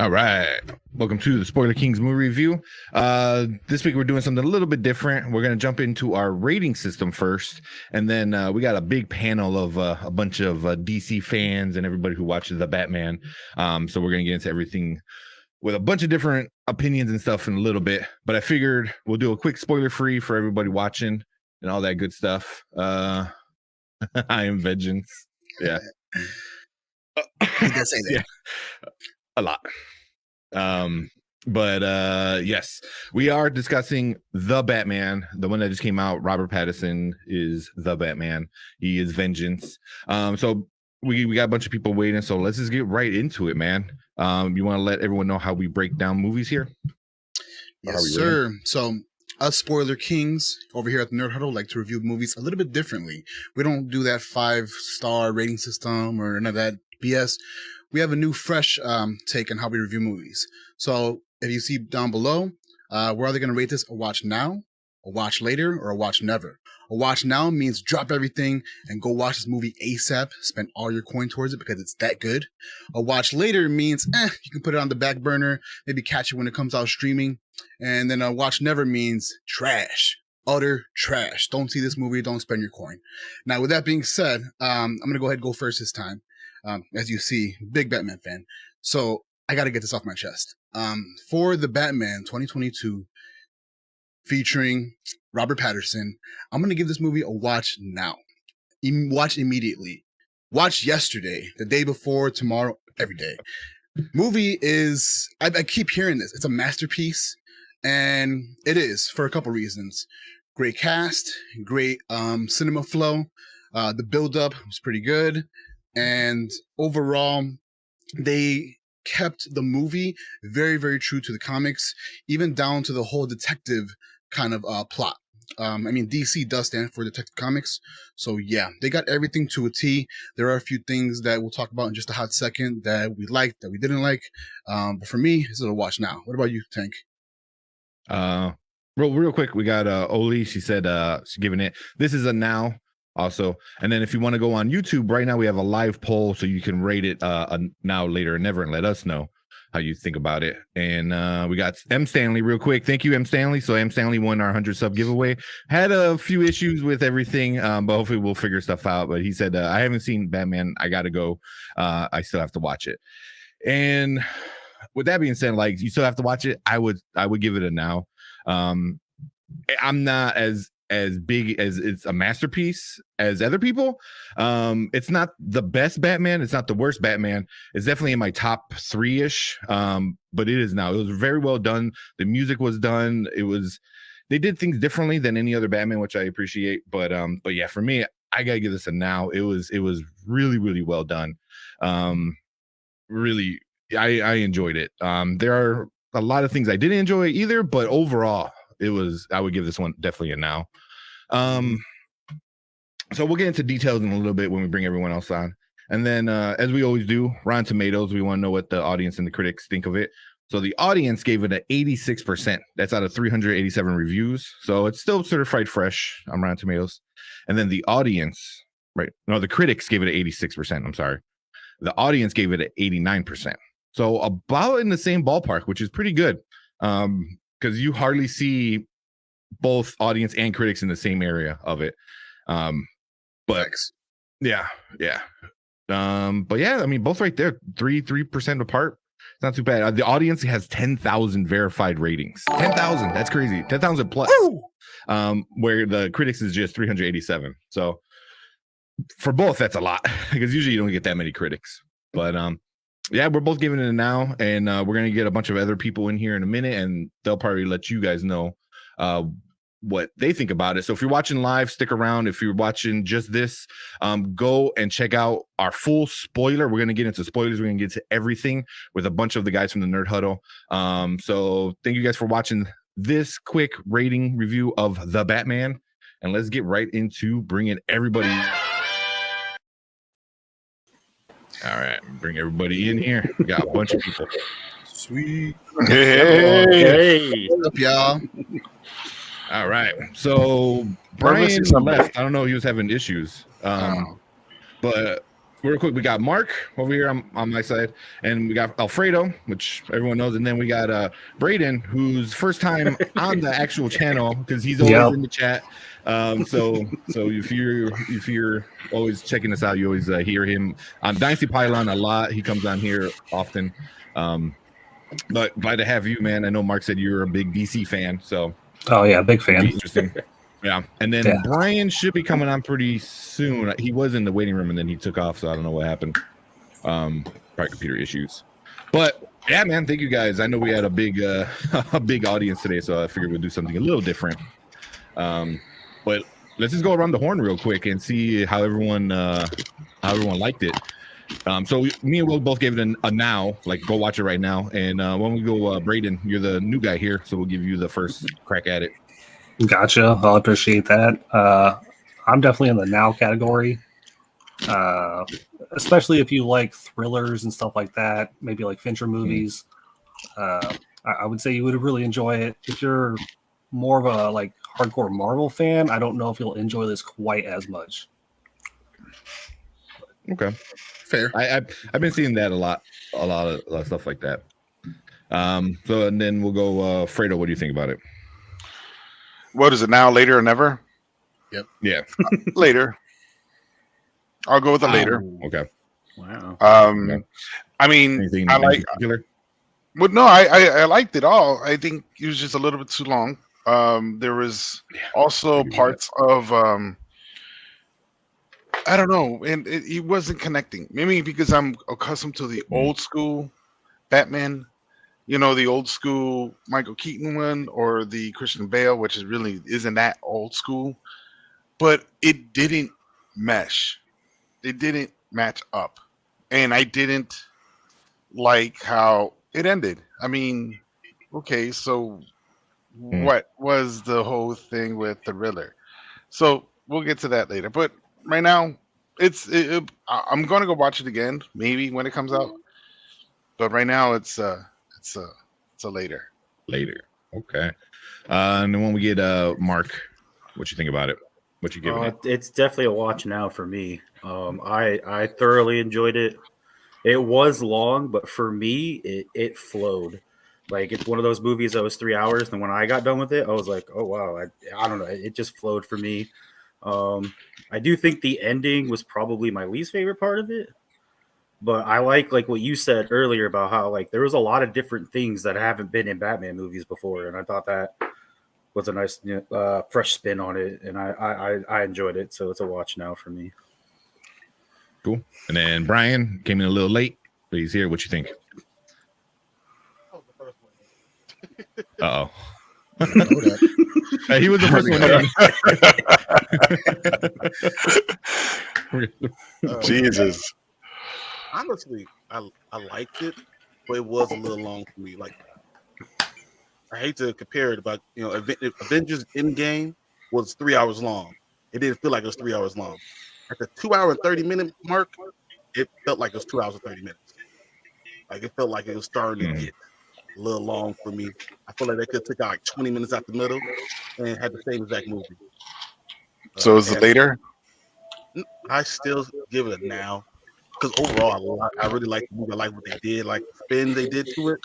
All right. Welcome to the Spoiler Kings movie review. This week we're doing something a little bit different. We're going to jump into our rating system first, and then we got a big panel of a bunch of DC fans and everybody who watches the Batman. So we're going to get into everything with a bunch of different opinions and stuff in a little bit. But I figured we'll do a quick spoiler free for everybody watching and all that good stuff. I am Vengeance. Yeah. He does say that. Yeah. A lot. But yes, we are discussing the Batman, the one that just came out. Robert Pattinson is the Batman. He is Vengeance. So we got a bunch of people waiting, so let's just get right into it, man. You want to let everyone know how we break down movies here? Yes, sir. So us Spoiler Kings over here at the Nerd Huddle like to review movies a little bit differently. We don't do that 5-star rating system or none of that BS. We have a new, fresh take on how we review movies. So if you see down below, we're either going to rate this a watch now, a watch later, or a watch never. A watch now means drop everything and go watch this movie ASAP. Spend all your coin towards it because it's that good. A watch later means you can put it on the back burner, maybe catch it when it comes out streaming. And then a watch never means trash. Utter trash. Don't see this movie. Don't spend your coin. Now, with that being said, I'm going to go ahead and go first this time. As you see, big Batman fan. So I got to get this off my chest. For the Batman 2022 featuring Robert Pattinson, I'm going to give this movie a watch now. Watch immediately. Watch yesterday, the day before, tomorrow, every day. Movie is, I keep hearing this, it's a masterpiece. And it is for a couple reasons. Great cast, great cinema flow. The build-up was pretty good. And overall, they kept the movie very, very true to the comics, even down to the whole detective kind of plot. I mean, DC does stand for Detective Comics. So yeah, they got everything to a T. There are a few things that we'll talk about in just a hot second that we liked, that we didn't like. But for me, this is a watch now. What about you, Tank? Real quick, we got Oli. She said she's giving it. This is a now also. And then if you want to go on YouTube right now, we have a live poll so you can rate it a now, later, and never, and let us know how you think about it. And we got M. Stanley real quick. Thank you, M. Stanley. So M. Stanley won our 100 sub giveaway. Had a few issues with everything, but hopefully we'll figure stuff out. But he said, I haven't seen Batman. I got to go. I still have to watch it. And with that being said, like, you still have to watch it. I would give it a now. I'm not as big as it's a masterpiece as other people. It's not the best Batman. It's not the worst Batman. It's definitely in my top 3-ish. But it is now. It was very well done. The music was done. They did things differently than any other Batman, which I appreciate. But yeah, for me, I gotta give this a now. It was really, really well done. Really, I enjoyed it. There are a lot of things I didn't enjoy either, but overall, I would give this one definitely a now. So we'll get into details in a little bit when we bring everyone else on. And then, as we always do, Rotten Tomatoes, we want to know what the audience and the critics think of it. So the audience gave it an 86%. That's out of 387 reviews. So it's still certified fresh on Rotten Tomatoes. And then the critics gave it an 86%. I'm sorry. The audience gave it an 89%. So about in the same ballpark, which is pretty good. Because you hardly see both audience and critics in the same area of it. But yeah. But yeah, I mean, both right there, 3% apart. It's not too bad. The audience has 10,000 verified ratings. 10,000. That's crazy. 10,000 plus. Where the critics is just 387. So for both, that's a lot because usually you don't get that many critics. But yeah, we're both giving it a now, and we're going to get a bunch of other people in here in a minute, and they'll probably let you guys know what they think about it. So if you're watching live, stick around. If you're watching just this, go and check out our full spoiler. We're going to get into spoilers. We're going to get to everything with a bunch of the guys from the Nerd Huddle. So thank you guys for watching this quick rating review of The Batman, and let's get right into bringing everybody. All right, bring everybody in here. We got a bunch of people. Sweet. Hey. What's up, y'all? All right. So Brian left. I don't know. He was having issues. But real quick, we got Mark over here on my side, and we got Alfredo, which everyone knows, and then we got Braden, who's first time on the actual channel because he's always in the chat. So if you're always checking us out, you always hear him on Dynasty Pylon a lot. He comes on here often. But glad to have you, man. I know Mark said you're a big DC fan, so big fan. Interesting. Yeah, and then Brian should be coming on pretty soon. He was in the waiting room and then he took off, so I don't know what happened. Probably computer issues. But yeah, man, thank you guys. I know we had a big a big audience today, so I figured we'd do something a little different. But let's just go around the horn real quick and see how everyone liked it. So me and Will both gave it a now, like go watch it right now. And when we go, Braden, you're the new guy here, so we'll give you the first crack at it. Gotcha. I'll appreciate that. I'm definitely in the now category, especially if you like thrillers and stuff like that, maybe like Fincher movies. I would say you would really enjoy it. If you're more of a like hardcore Marvel fan, I don't know if you'll enjoy this quite as much. Okay, fair. I've been seeing that a lot of stuff like that. So and then we'll go, Fredo. What do you think about it? What is it now? Later or never? Yep. Yeah. Later. I'll go with the later. Okay. Wow. I mean, anything I like. Particular? Well, no, I liked it all. I think it was just a little bit too long. There was also parts of I don't know, and it wasn't connecting. Maybe because I'm accustomed to the old school Batman. You know, the old school Michael Keaton one or the Christian Bale, which isn't that old school, but it didn't mesh. It didn't match up. And I didn't like how it ended. I mean, okay, so what was the whole thing with the Riddler? So we'll get to that later. But right now, I'm going to go watch it again, maybe when it comes out. But right now, it's a later. Later. Okay. And then when we get Mark, what you think about it? What you giving it? It's definitely a watch now for me. I thoroughly enjoyed it. It was long, but for me, it flowed. Like it's one of those movies that was 3 hours, and when I got done with it, I was like, oh wow, I don't know, it just flowed for me. I do think the ending was probably my least favorite part of it. But I like what you said earlier about how like there was a lot of different things that haven't been in Batman movies before, and I thought that was a nice fresh spin on it, and I enjoyed it. So it's a watch now for me. Cool. And then Brian came in a little late, but he's here. What you think? Uh-oh. He was the first one. Jesus. Honestly, I liked it, but it was a little long for me. Like, I hate to compare it, but Avengers Endgame was 3 hours long. It didn't feel like it was 3 hours long. At the 2 hour and 30-minute mark, it felt like it was 2 hours and 30 minutes. Like it felt like it was starting to get a little long for me. I feel like they could take out like 20 minutes out the middle and had the same exact movie. So is it later? I still give it a now. Because overall, I really like the movie. I like what they did, like the spin they did to it.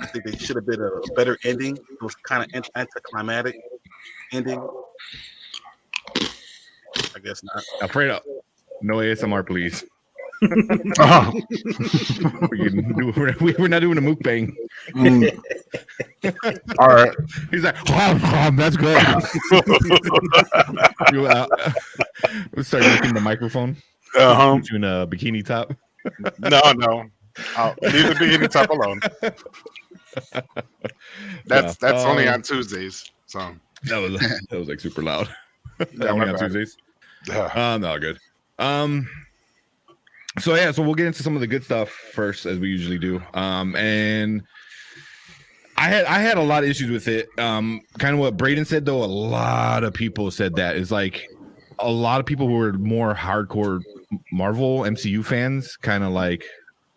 I think they should have been a better ending. It was kind of anticlimactic ending. I guess not. Alfredo, no ASMR, please. Oh. We're not doing a mukbang. All right. He's like, that's good. We'll start licking the microphone. You in a bikini top. No. I'll leave the bikini top alone. That's only on Tuesdays. So that was like super loud. Yeah, only on Tuesdays. No, good. So we'll get into some of the good stuff first, as we usually do. And I had a lot of issues with it. Kind of what Braden said, though. A lot of people said that is like a lot of people who were more hardcore Marvel MCU fans kind of like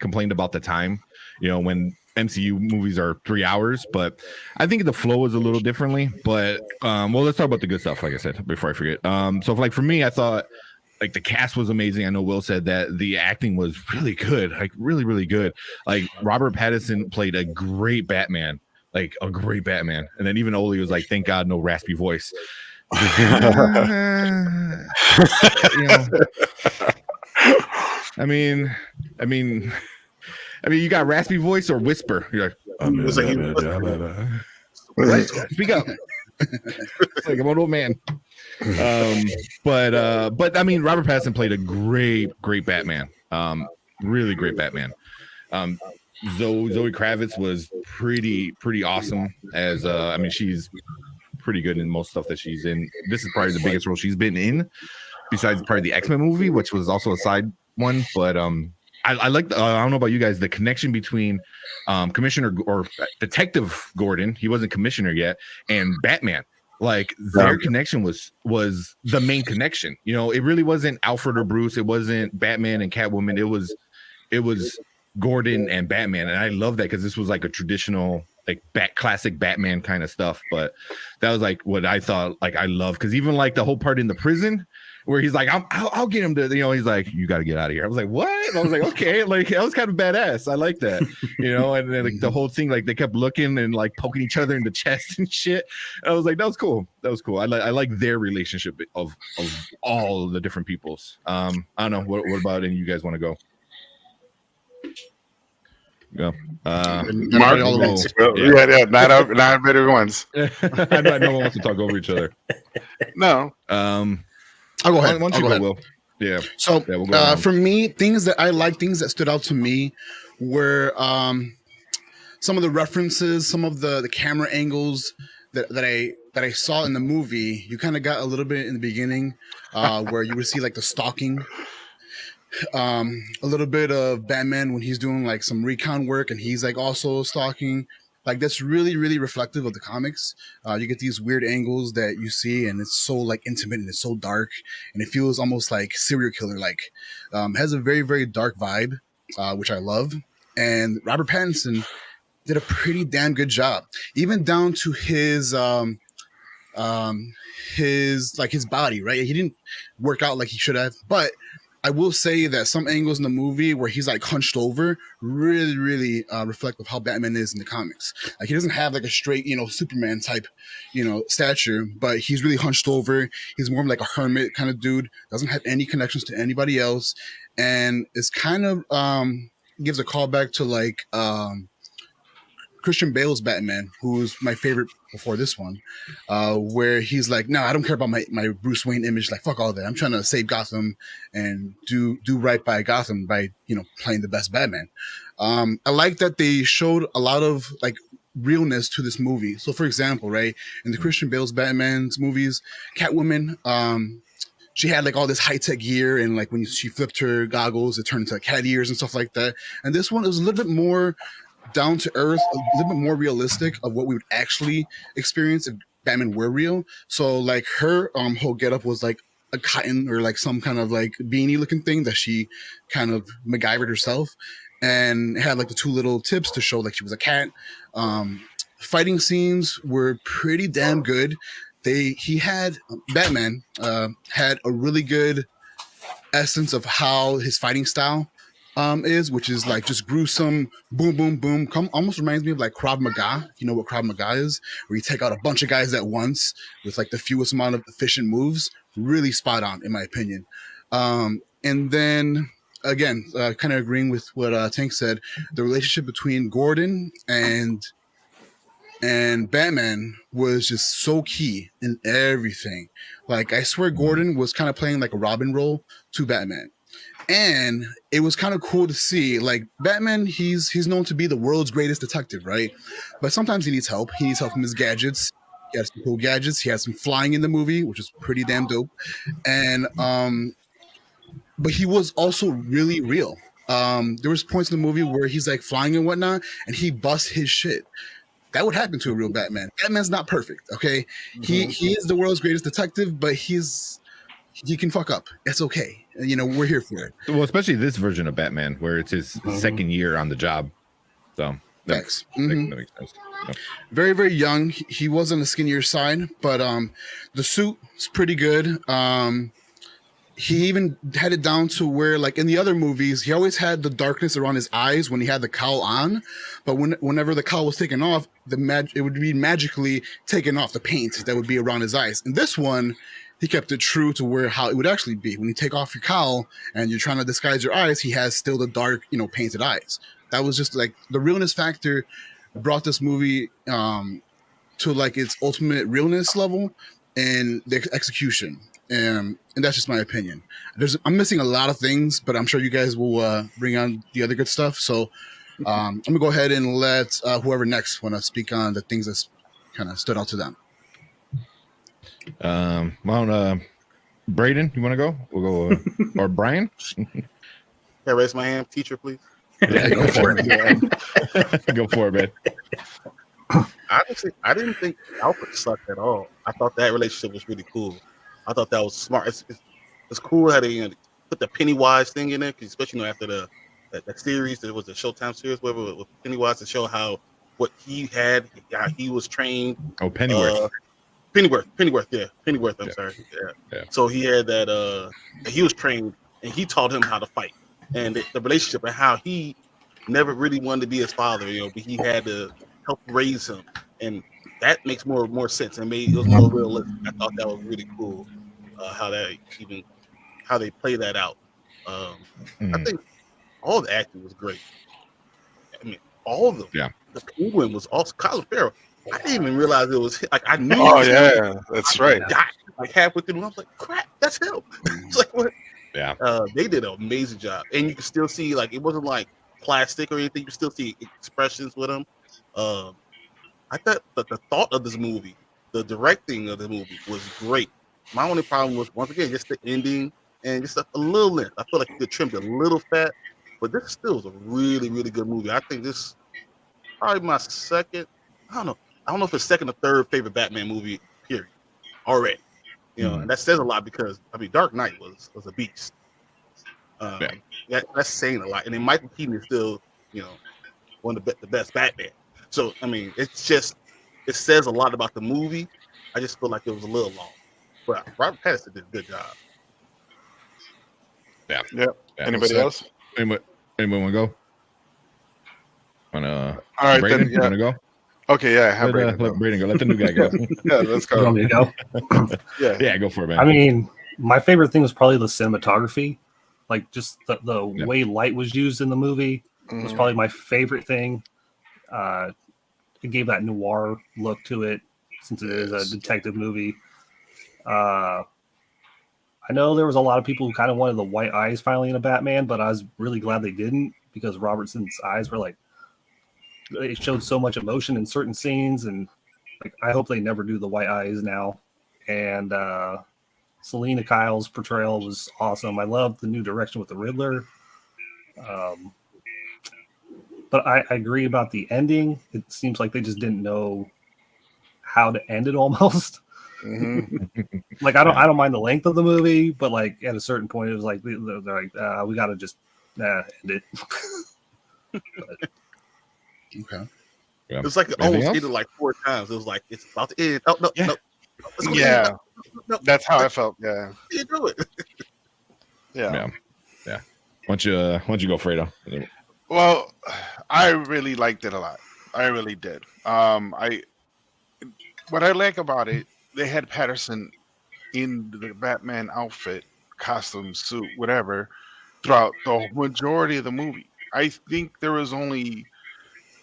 complained about the time, when MCU movies are 3 hours. But I think the flow is a little differently. But let's talk about the good stuff, like I said, before I forget. So like for me, I thought like the cast was amazing. I know Will said that the acting was really good, like really, really good. Like Robert Pattinson played a great Batman, like a great Batman. And then even Oli was like, "Thank God, no raspy voice." You know, I mean, you got raspy voice or whisper. You're like, It's like what? Speak up. Like I'm an old man. But I mean, Robert Pattinson played a great Batman. Really great Batman. Zoe Kravitz was pretty awesome as I mean, she's pretty good in most stuff that she's in. This is probably the biggest role she's been in, besides probably the X-Men movie, which was also a side one. But I like I don't know about you guys, the connection between Commissioner or Detective Gordon, he wasn't commissioner yet, and Batman. Like their connection was the main connection. You know, it really wasn't Alfred or Bruce. It wasn't Batman and Catwoman. It was Gordon and Batman, and I love that because this was like a traditional like classic Batman kind of stuff. But that was like what I thought. Like I love because even like the whole part in the prison where he's like, I'll get him to, you know, he's like, you got to get out of here. I was like, what? And I was like, okay, like that was kind of badass. I like that, you know. And then like the whole thing, like they kept looking and like poking each other in the chest and shit. I was like, that was cool. I like their relationship of all the different peoples. I don't know. What about any of you guys want to go? Go. Mark, all at once. yeah, not better ones. No one wants to talk over each other. No. I'll go ahead. Why don't you go, Will? Yeah. So we'll go for me, things that stood out to me were some of the references, some of the camera angles that I saw in the movie. You kind of got a little bit in the beginning where you would see like the stalking. A little bit of Batman when he's doing like some recon work and he's like also stalking. Like that's really, really reflective of the comics. You get these weird angles that you see, and it's so like intimate and it's so dark, and it feels almost like serial killer. Like has a very, very dark vibe, which I love. And Robert Pattinson did a pretty damn good job, even down to his body. Right, he didn't work out like he should have, but I will say that some angles in the movie where he's like hunched over really, really reflect of how Batman is in the comics. Like he doesn't have like a straight, you know, Superman type, you know, stature, but he's really hunched over. He's more of like a hermit kind of dude. Doesn't have any connections to anybody else, and it's kind of gives a callback to like Christian Bale's Batman, who's my favorite before this one, where he's like, no, I don't care about my Bruce Wayne image. Like, fuck all that. I'm trying to save Gotham and do right by Gotham by, you know, playing the best Batman. I like that they showed a lot of like realness to this movie. So for example, right, in the Christian Bale's Batman's movies, Catwoman, she had like all this high-tech gear, and like when she flipped her goggles, it turned into like cat ears and stuff like that. And this one was a little bit more down to earth, a little bit more realistic of what we would actually experience if Batman were real. So like her whole getup was like a cotton or like some kind of like beanie looking thing that she kind of MacGyvered herself, and had like the two little tips to show like she was a cat. Fighting scenes were pretty damn good. Batman had a really good essence of how his fighting style which is like just gruesome, boom, boom, boom. Almost reminds me of like Krav Maga. You know what Krav Maga is? Where you take out a bunch of guys at once with like the fewest amount of efficient moves. Really spot on, in my opinion. And then again, kind of agreeing with what Tank said, the relationship between Gordon and Batman was just so key in everything. Like I swear Gordon was kind of playing like a Robin role to Batman. And it was kind of cool to see, like Batman, he's known to be the world's greatest detective, right? But sometimes he needs help. He needs help from his gadgets. He has some cool gadgets. He has some flying in the movie, which is pretty damn dope. And but he was also really real. There was points in the movie where he's like flying and whatnot, and he busts his shit. That would happen to a real Batman. Batman's not perfect, okay? Mm-hmm. He is the world's greatest detective, but he can fuck up. It's okay. You know, we're here for it. Well, especially this version of Batman, where it's his second year on the job. So thanks. That makes sense. Yeah. Very, very young. He was on the skinnier side, but the suit is pretty good. he even had it down to where, like in the other movies, he always had the darkness around his eyes when he had the cowl on, but whenever the cowl was taken off, it would be magically taken off, the paint that would be around his eyes. In this one, he kept it true to how it would actually be. When you take off your cowl and you're trying to disguise your eyes, he has still the dark, painted eyes. That was just like the realness factor brought this movie to like its ultimate realness level and the execution. And that's just my opinion. I'm missing a lot of things, but I'm sure you guys will bring on the other good stuff. So I'm gonna go ahead and let whoever next want to speak on the things that kind of stood out to them. Braden, you want to go? We'll go, or Brian? Can I raise my hand, teacher, please? Yeah, go for it. Go for it, man. Honestly, I didn't think Alfred sucked at all. I thought that relationship was really cool. I thought that was smart. It's cool how they put the Pennywise thing in there, especially after that series, there was the Showtime series, whatever, with Pennywise, to show what he had, how he was trained. Oh, Pennyworth. Pennyworth, yeah. Pennyworth, I'm sorry. Yeah. So he had that, he was trained, and he taught him how to fight. And the relationship and how he never really wanted to be his father, but he had to help raise him. And that makes more sense. And it was more realistic. I thought that was really cool, how they play that out. I think all the acting was great. I mean, all of them. Yeah. The Penguin was also Colin Farrell. I didn't even realize it was like I knew. Oh yeah, that's right. Like halfway through, I was like, "Crap, that's him!" It's like what? Yeah. They did an amazing job, and you can still see like it wasn't like plastic or anything. You can still see expressions with him. I thought that the thought of this movie, the directing of the movie was great. My only problem was once again just the ending and just a little length. I feel like you could trim it a little fat, but this still is a really, really good movie. I think this is probably my second. I don't know if it's second or third favorite Batman movie. Period. Already, and that says a lot because Dark Knight was a beast. That's saying a lot. And then Michael Keaton is still, one of the best Batman. So it's just it says a lot about the movie. I just feel like it was a little long, but Robert Pattinson did a good job. Yeah. Anybody else? Anyone want to go? All right, Braden, then. you want to go? Okay, yeah. Have Let Braden go. Let the new guy go. Yeah, let's go. You want me to go? Yeah, go for it, man. My favorite thing was probably the cinematography. Like just the way light was used in the movie was probably my favorite thing. It gave that noir look to it since it is a detective movie. I know there was a lot of people who kind of wanted the white eyes finally in a Batman, but I was really glad they didn't because Robertson's eyes were like, it showed so much emotion in certain scenes, and like I hope they never do the white eyes now. And Selena Kyle's portrayal was awesome. I love the new direction with the Riddler. But I agree about the ending. It seems like they just didn't know how to end it almost. Like I don't mind the length of the movie, but like at a certain point it was like they're like we gotta just end it. Okay. Yeah. It was like it almost ended like 4 times. It was like it's about to end. Oh no, no. Yeah. No. That's how I felt. Yeah. You do it. Yeah. Why don't you go, Fredo? Well, I really liked it a lot. I really did. What I like about it, they had Pattinson in the Batman outfit, costume, suit, whatever, throughout the majority of the movie. I think there was only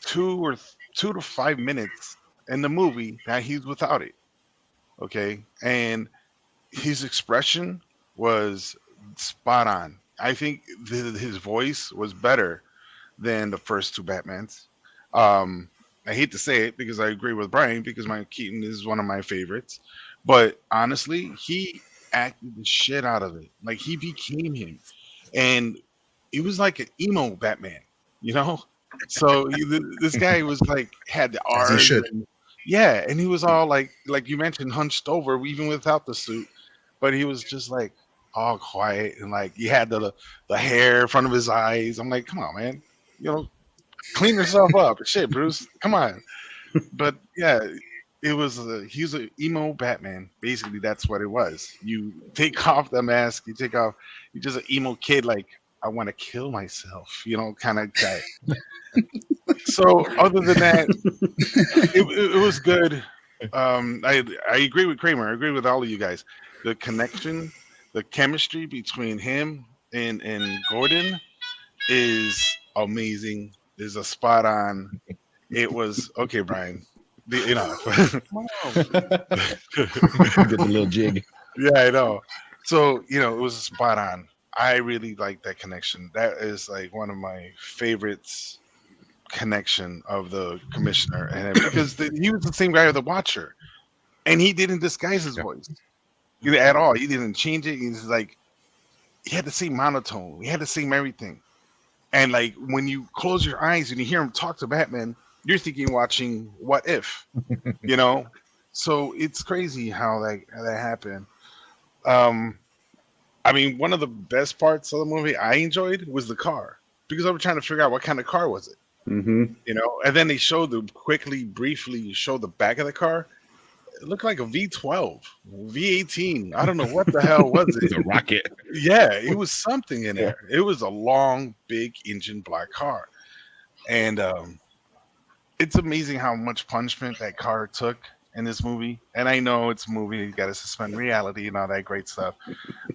2 to 5 minutes in the movie that he's without it. Okay, and his expression was spot on. I think his voice was better than the first 2 Batmans. I hate to say it because I agree with Brian because Michael Keaton is one of my favorites. But honestly, he acted the shit out of it. Like he became him. And it was like an emo Batman, So this guy was like, had the As he arms. should. And he was all like you mentioned, hunched over, even without the suit. But he was just like all quiet and like he had the hair in front of his eyes. I'm like, come on, man. Clean yourself up. Shit, Bruce. Come on. But yeah, He was an emo Batman. Basically, that's what it was. You take off the mask, you take off. You're just an emo kid, like I want to kill myself, kind of guy. So other than that, it was good. I agree with Kramer. I agree with all of you guys. The connection, the chemistry between him and Gordon is amazing. Is a spot on. It was okay, Brian. Enough. Get the little jig. Yeah, I know. So it was spot on. I really like that connection. That is like one of my favorites connection of the commissioner, and because he was the same guy with the Watcher, and he didn't disguise his voice at all. He didn't change it. He's like he had the same monotone. He had the same everything. And like when you close your eyes and you hear him talk to Batman, you're thinking watching What If, So it's crazy how that happened. I mean, one of the best parts of the movie I enjoyed was the car because I was trying to figure out what kind of car was it. Mm-hmm. And then they briefly show the back of the car. It looked like a V12, V18. I don't know what the hell was it. It's a rocket. Yeah, it was something in there. It was a long, big engine black car. And it's amazing how much punishment that car took in this movie. And I know it's a movie, you got to suspend reality and all that great stuff.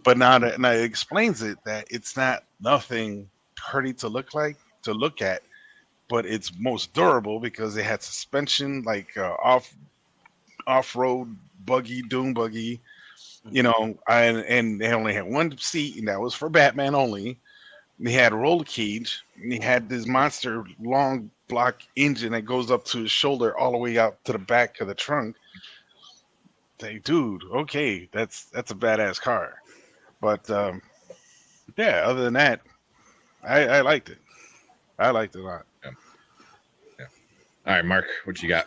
But now it explains it that it's not nothing pretty to look at, but it's most durable because they had suspension, like off-road buggy, dune buggy, and they only had one seat, and that was for Batman only. They had a roller cage, and he had this monster long block engine that goes up to his shoulder all the way out to the back of the trunk. Say, dude, okay, that's a badass car. But yeah, other than that, I liked it. I liked it a lot. Yeah. All right, Mark, what you got?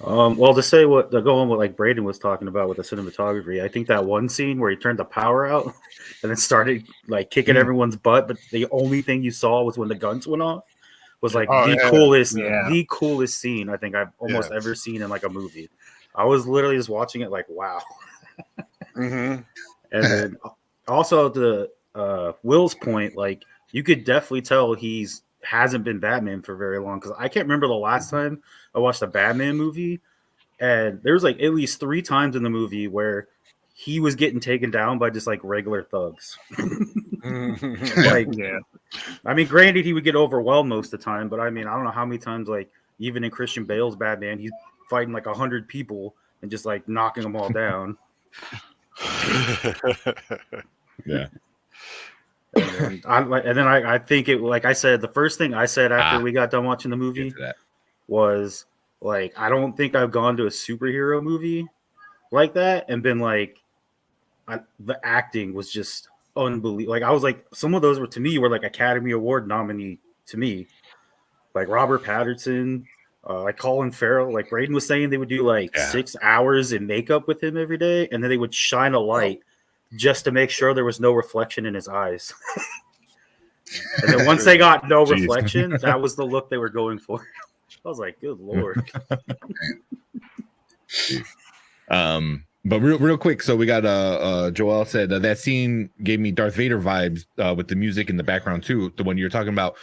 Well, to say go on what like Braden was talking about with the cinematography, I think that one scene where he turned the power out and then started like kicking everyone's butt, but the only thing you saw was when the guns went off, was like the coolest scene I think I've almost ever seen in like a movie. I was literally just watching it like, wow. Mm-hmm. And then also to Will's point, like you could definitely tell hasn't been Batman for very long, because I can't remember the last time I watched a Batman movie, and there was like at least 3 times in the movie where he was getting taken down by just like regular thugs. Like, yeah. I mean, granted, he would get overwhelmed most of the time, but I mean, I don't know how many times, like even in Christian Bale's Batman, he's fighting like 100 people and just like knocking them all down. Yeah. And then I think it, like I said, the first thing I said after we got done watching the movie was like, I don't think I've gone to a superhero movie like that and been like, the acting was just unbelievable. Like I was like, some of those were like Academy Award nominee to me, like Robert Pattinson, like Colin Farrell. Like Braden was saying, they would do like 6 hours in makeup with him every day, and then they would shine a light just to make sure there was no reflection in his eyes. And then once they got no reflection, that was the look they were going for. I was like, good Lord. But real quick, so we got Joel said that scene gave me Darth Vader vibes with the music in the background too, the one you're talking about,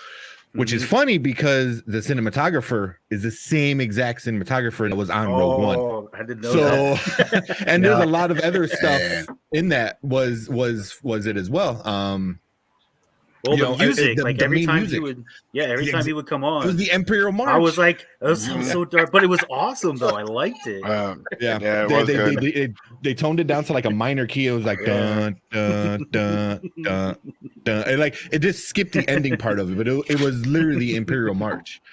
which is funny because the cinematographer is the same exact cinematographer that was on Rogue One. I didn't know that. And there's a lot of other stuff in that was it as well. Well, the music, like every time he would, he would come on, it was the Imperial March. I was like, that was so dark, but it was awesome though. I liked it. They toned it down to like a minor key. It was like dun dun dun dun dun, and like it just skipped the ending part of it, but it was literally Imperial March.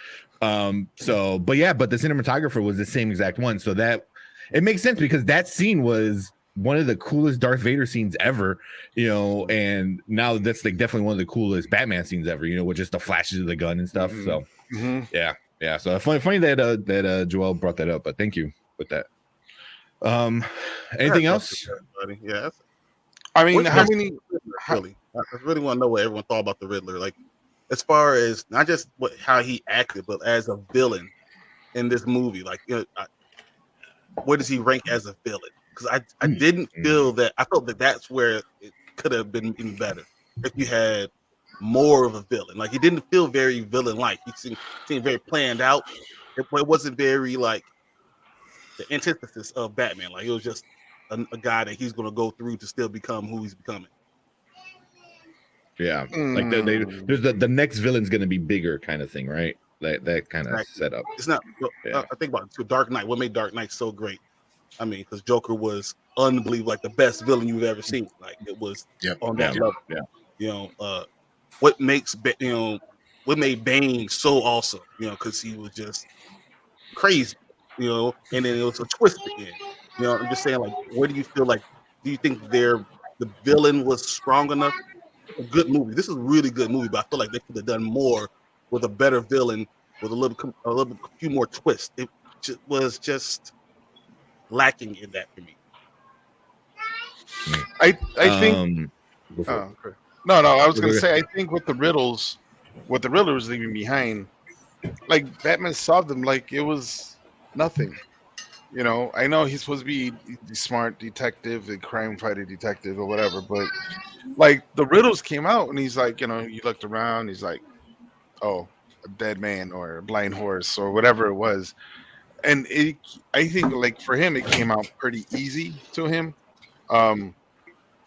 But the cinematographer was the same exact one, so that it makes sense because that scene was one of the coolest Darth Vader scenes ever, and now that's like definitely one of the coolest Batman scenes ever, with just the flashes of the gun and stuff. So yeah. So funny that Joel brought that up, but thank you with that. Anything else? Yeah. I mean, how many? Really, I really want to know what everyone thought about the Riddler. Like, as far as not just how he acted, but as a villain in this movie. Like, where does he rank as a villain? Because I didn't feel that. I felt that that's where it could have been even better if you had more of a villain. Like he didn't feel very villain-like. He seemed very planned out. It wasn't very like the antithesis of Batman. Like it was just a guy that he's going to go through to still become who he's becoming. Yeah, like there's the next villain's going to be bigger kind of thing, right? That kind of setup. It's not. I think about it. Dark Knight. What made Dark Knight so great? I mean, because Joker was unbelievable, like the best villain you've ever seen. Like it was on that level. Yeah. You know, what made Bane so awesome? You know, because he was just crazy. You know, and then it was a twist again. You know, I'm just saying, like, where do you feel like? Do you think the villain was strong enough? A good movie. This is a really good movie, but I feel like they could have done more with a better villain, with a few more twists. It was just lacking in that for me. I think. No. I was gonna say I think with the riddles, what the Riddler was leaving behind, like Batman solved them like it was nothing. You know, I know he's supposed to be the smart detective, the crime fighter detective, or whatever, but like the riddles came out, and he's like, you know, you looked around, he's like, oh, a dead man or a blind horse or whatever it was, and I think like for him, it came out pretty easy to him.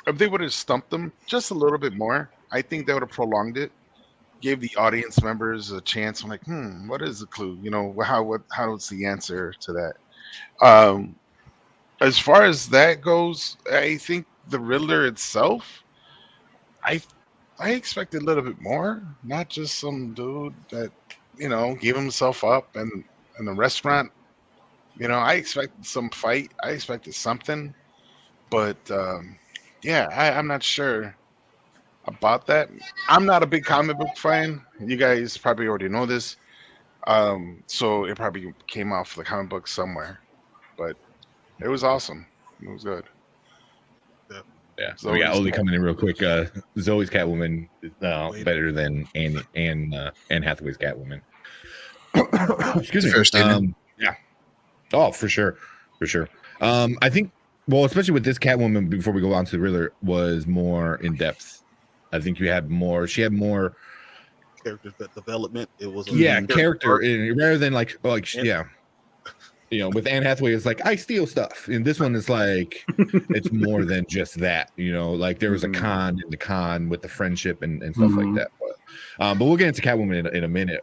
If they would have stumped them just a little bit more, I think they would have prolonged it, gave the audience members a chance. I'm like, what is the clue? You know, how's the answer to that? As far as that goes, I think the Riddler itself, I expected a little bit more, not just some dude that, you know, gave himself up in the restaurant. You know, I expected some fight. I expected something, but I'm not sure about that. I'm not a big comic book fan. You guys probably already know this. So it probably came off the comic book somewhere, but it was awesome. It was good. Yeah. So we got Oli coming in real quick. Zoe's Catwoman is better than Anne Hathaway's Catwoman. Excuse me. Fair statement. Yeah. Oh, for sure. I think, well, especially with this Catwoman, before we go on to the Riddler, was more in depth. I think she had more character development. It was character rather than like you know, with Anne Hathaway, it's like I steal stuff, and this one is like it's more than just that. You know, like there was a con in the con with the friendship and stuff like that. But we'll get into Catwoman in a minute.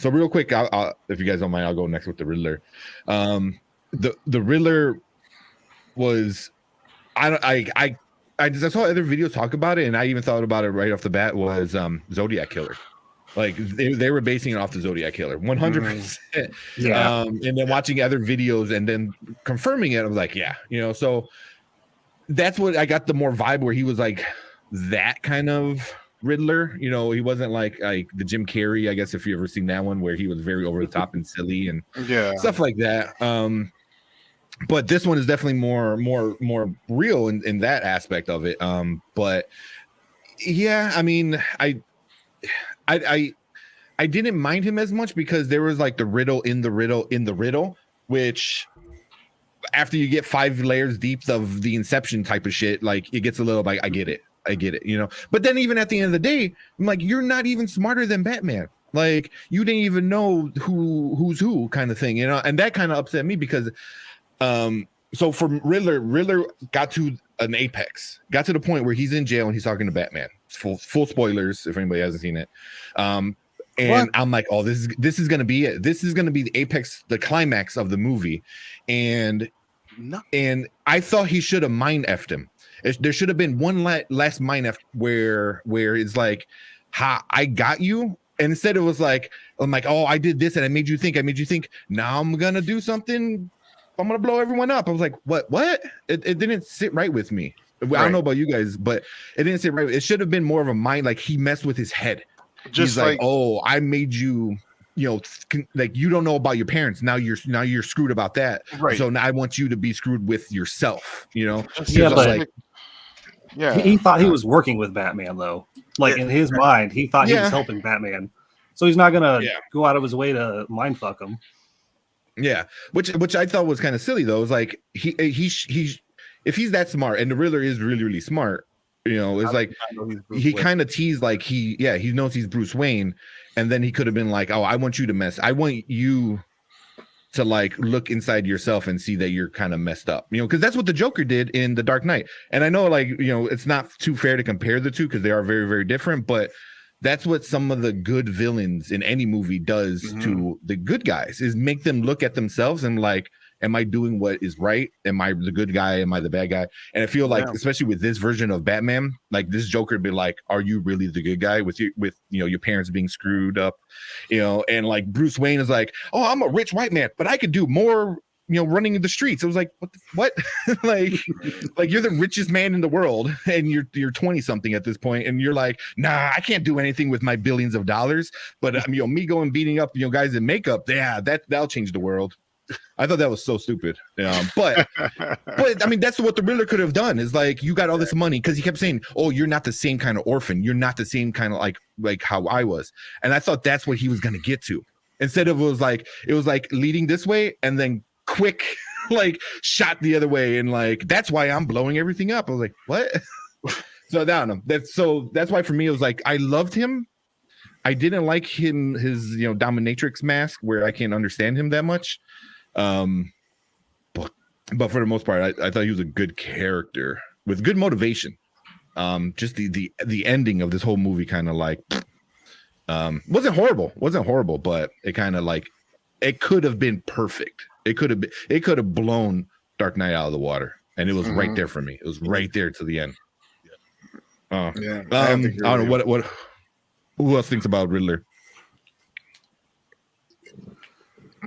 So real quick, I'll, if you guys don't mind, I'll go next with the Riddler. The Riddler was I saw other videos talk about it, and I even thought about it right off the bat was Zodiac Killer. Like they were basing it off the Zodiac Killer 100%. Yeah. And then watching other videos and then confirming it, I was like, yeah, you know, so that's what I got the more vibe where he was like that kind of Riddler. You know, he wasn't like the Jim Carrey, I guess, if you ever seen that one where he was very over the top and silly and stuff like that. But this one is definitely more real in that aspect of it. But yeah, I mean, I didn't mind him as much because there was like the riddle in the riddle, which after you get 5 layers deep of the Inception type of shit, like it gets a little like I get it, you know. But then even at the end of the day, I'm like, you're not even smarter than Batman. Like you didn't even know who's who kind of thing, you know. And that kind of upset me because so for Riddler got to an apex, got to the point where he's in jail and he's talking to Batman. Full spoilers if anybody hasn't seen it. And what? I'm like, oh, this is gonna be it. This is gonna be the apex, the climax of the movie. And I thought he should have mind effed him. There should have been one last mind eff where it's like, ha, I got you. And instead it was like, I'm like, oh, I did this and I made you think. Now I'm gonna do something. I'm gonna blow everyone up. I was like, what? It didn't sit right with me. Right. I don't know about you guys, but it didn't sit right. It should have been more of a mind, like he messed with his head. He's like, oh, I made you, you know, like you don't know about your parents. Now you're screwed about that. Right. So now I want you to be screwed with yourself. You know. Yeah, but he thought he was working with Batman though. Like in his mind, he thought he was helping Batman. So he's not gonna go out of his way to mind fuck him. Yeah, which I thought was kind of silly though. It was like he if he's that smart, and the Riddler is really really smart, you know, it's like he kind of teased like he knows he's Bruce Wayne, and then he could have been like, oh, I want you to like look inside yourself and see that you're kind of messed up, you know, because that's what the Joker did in The Dark Knight. And I know, like, you know, it's not too fair to compare the two because they are very very different, but that's what some of the good villains in any movie does to the good guys, is make them look at themselves and like, am I doing what is right? Am I the good guy? Am I the bad guy? And I feel like, especially with this version of Batman, like this Joker would be like, are you really the good guy with you know, your parents being screwed up, you know? And like Bruce Wayne is like, oh, I'm a rich white man, but I could do more, you know, running in the streets. It was like, what? like you're the richest man in the world and you're 20 something at this point, and you're like, nah, I can't do anything with my billions of dollars, but you know, me going beating up, you know, guys in makeup, yeah, that'll change the world. I thought that was so stupid. But I mean, that's what the Riddler could have done, is like, you got all this money, because he kept saying, oh, you're not the same kind of orphan, you're not the same kind of like how I was. And I thought that's what he was going to get to, instead of it was like leading this way and then quick like shot the other way, and like, that's why I'm blowing everything up. I was like, what? So I don't know. That's why for me it was like, I loved him. I didn't like his you know, dominatrix mask, where I can't understand him that much. But for the most part, I thought he was a good character with good motivation. Just the ending of this whole movie kind of like wasn't horrible, but it kind of like, it could have been perfect. It could have blown Dark Knight out of the water, and it was right there for me. It was right there to the end. I don't know what who else thinks about Riddler.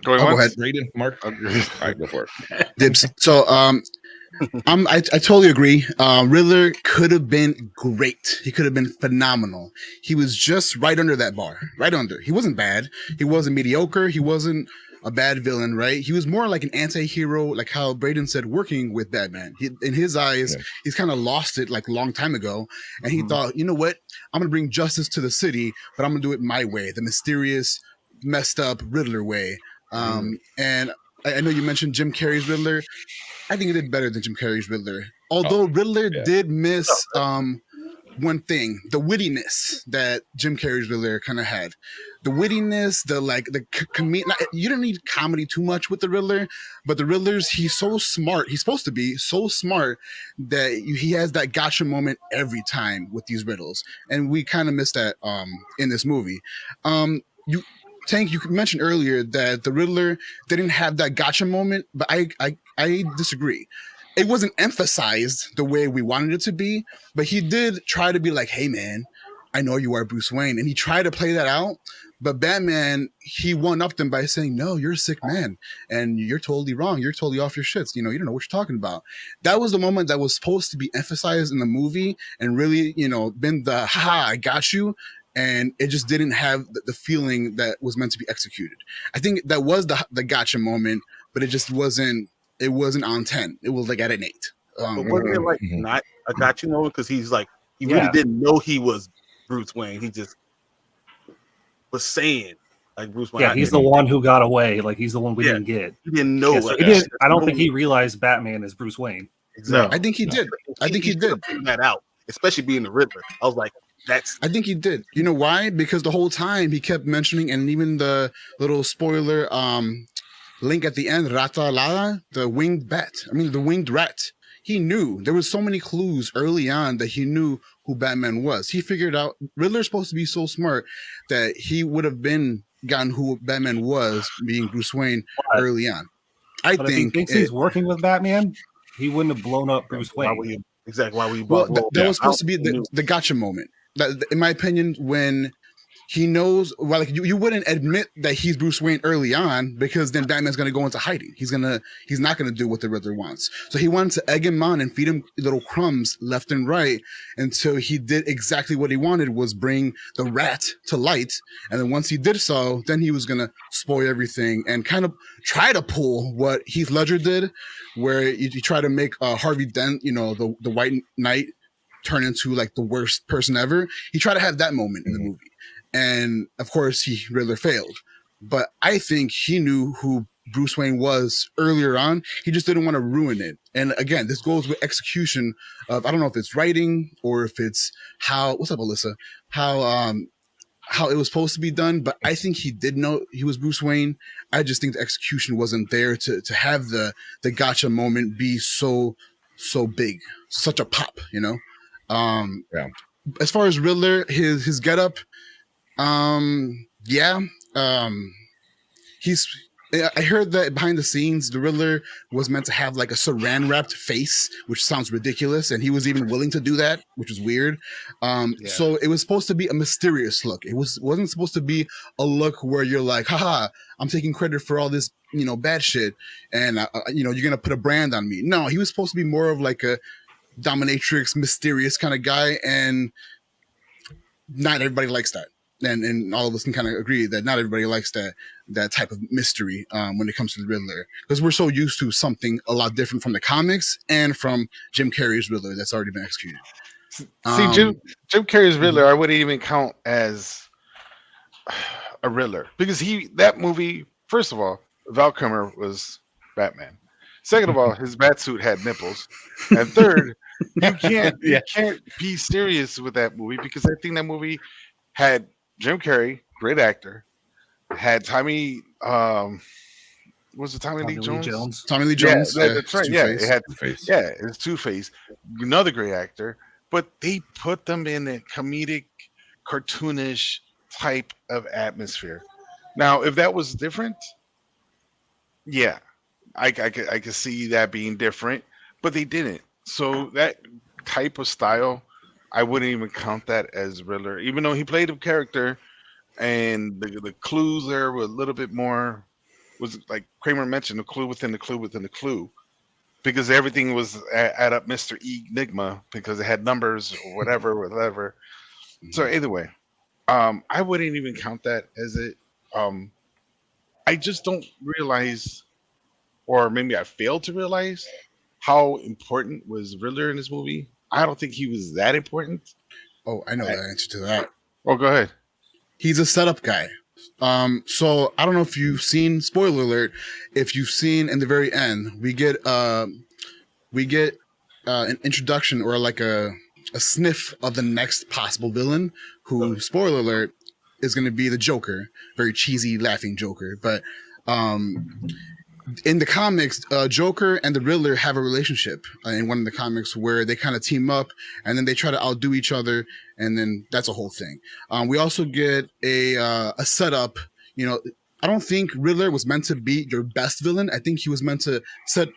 Go ahead. Raiden, Mark. All right, go for it. Dibs. So I totally agree. Riddler could have been great. He could have been phenomenal. He was just right under that bar. Right under. He wasn't bad. He wasn't mediocre. He wasn't a bad villain, right? He was more like an anti-hero, like how Braden said, working with Batman. In his eyes, he's kind of lost it like a long time ago. And he thought, you know what? I'm going to bring justice to the city, but I'm going to do it my way, the mysterious, messed up Riddler way. And I know you mentioned Jim Carrey's Riddler. I think he did better than Jim Carrey's Riddler. Although Riddler did miss one thing, the wittiness that Jim Carrey's Riddler kind of had. The wittiness, you don't need comedy too much with the Riddler, but the Riddler's, he's so smart. He's supposed to be so smart that he has that gotcha moment every time with these riddles. And we kind of missed that in this movie. Tank, you mentioned earlier that the Riddler didn't have that gotcha moment, but I disagree. It wasn't emphasized the way we wanted it to be, but he did try to be like, hey man, I know you are Bruce Wayne. And he tried to play that out, but Batman, he one-upped him by saying, no, you're a sick man and you're totally wrong. You're totally off your shits. You know, you don't know what you're talking about. That was the moment that was supposed to be emphasized in the movie and really, you know, been the, haha, I got you. And it just didn't have the feeling that was meant to be executed. I think that was the gotcha moment, but it just wasn't. It wasn't on 10. It was like at an 8. But wasn't it like not a gotcha moment? Because he's like, he really didn't know he was Bruce Wayne. He just was saying like Bruce Wayne. Yeah, he's the one who got away. Like he's the one we didn't get. He didn't know. I don't think he realized Batman is Bruce Wayne. Exactly. No, I think he did. I think he did that out, especially being the Riddler. I was like, I think he did. You know why? Because the whole time he kept mentioning, and even the little spoiler link at the end, Rata Alada, the winged rat. He knew. There was so many clues early on that he knew who Batman was. He figured out Riddler's supposed to be so smart that he would have gotten who Batman was, being Bruce Wayne, early on. But if he thinks he's working with Batman, he wouldn't have blown up Bruce Wayne. Why were you that was supposed to be the gotcha moment. That, in my opinion, when he knows, well, like you wouldn't admit that he's Bruce Wayne early on, because then Batman's going to go into hiding. He's not going to do what the Riddler wants. So he wanted to egg him on and feed him little crumbs left and right until he did exactly what he wanted, was bring the rat to light. And then once he did so, then he was going to spoil everything and kind of try to pull what Heath Ledger did, where you try to make Harvey Dent, you know, the White Knight, turn into like the worst person ever. He tried to have that moment in the movie. And of course, Riddler failed. But I think he knew who Bruce Wayne was earlier on. He just didn't want to ruin it. And again, this goes with execution of, I don't know if it's writing or if it's what's up, Alyssa? How it was supposed to be done, but I think he did know he was Bruce Wayne. I just think the execution wasn't there to have the gotcha moment be so big, such a pop, you know? Yeah. As far as Riddler, his getup, I heard that behind the scenes, the Riddler was meant to have like a saran wrapped face, which sounds ridiculous, and he was even willing to do that, which is weird. So it was supposed to be a mysterious look. It wasn't supposed to be a look where you're like, haha, I'm taking credit for all this, bad shit, and you're gonna put a brand on me. No, he was supposed to be more of like a dominatrix, mysterious kind of guy, and not everybody likes that. And all of us can kind of agree that not everybody likes that type of mystery when it comes to the Riddler, because we're so used to something a lot different from the comics and from Jim Carrey's Riddler that's already been executed. See, Jim Carrey's Riddler, I wouldn't even count as a Riddler, because that movie, first of all, Val Kilmer was Batman. Second of all, his bat suit had nipples, and third, you can't be serious with that movie, because I think that movie had Jim Carrey, great actor, had Tommy, was it Tommy Lee Jones? Tommy Lee Jones. Yeah, that's right. Two-Face. Yeah, it had Two-Face. Yeah, it's Two-Face, another great actor, but they put them in a comedic, cartoonish type of atmosphere. Now, if that was different, yeah, I could see that being different, but they didn't. So that type of style, I wouldn't even count that as Riddler, even though he played a character, and the clues there were a little bit more, was like Kramer mentioned, the clue within the clue within the clue, because everything was add up Mr. Enigma, because it had numbers or whatever. So either way, I wouldn't even count that as it. I just don't realize, or maybe I failed to realize, how important was Riddler in this movie. I don't think he was that important. Oh, I know the answer to that. Oh, go ahead. He's a setup guy. So I don't know if you've seen, spoiler alert, if you've seen in the very end, we get an introduction or like a sniff of the next possible villain who, spoiler alert, is going to be the Joker. Very cheesy, laughing Joker. But in the comics, Joker and the Riddler have a relationship in one of the comics where they kind of team up and then they try to outdo each other, and then that's a whole thing. We also get a setup. I don't think Riddler was meant to be your best villain. I think he was meant to set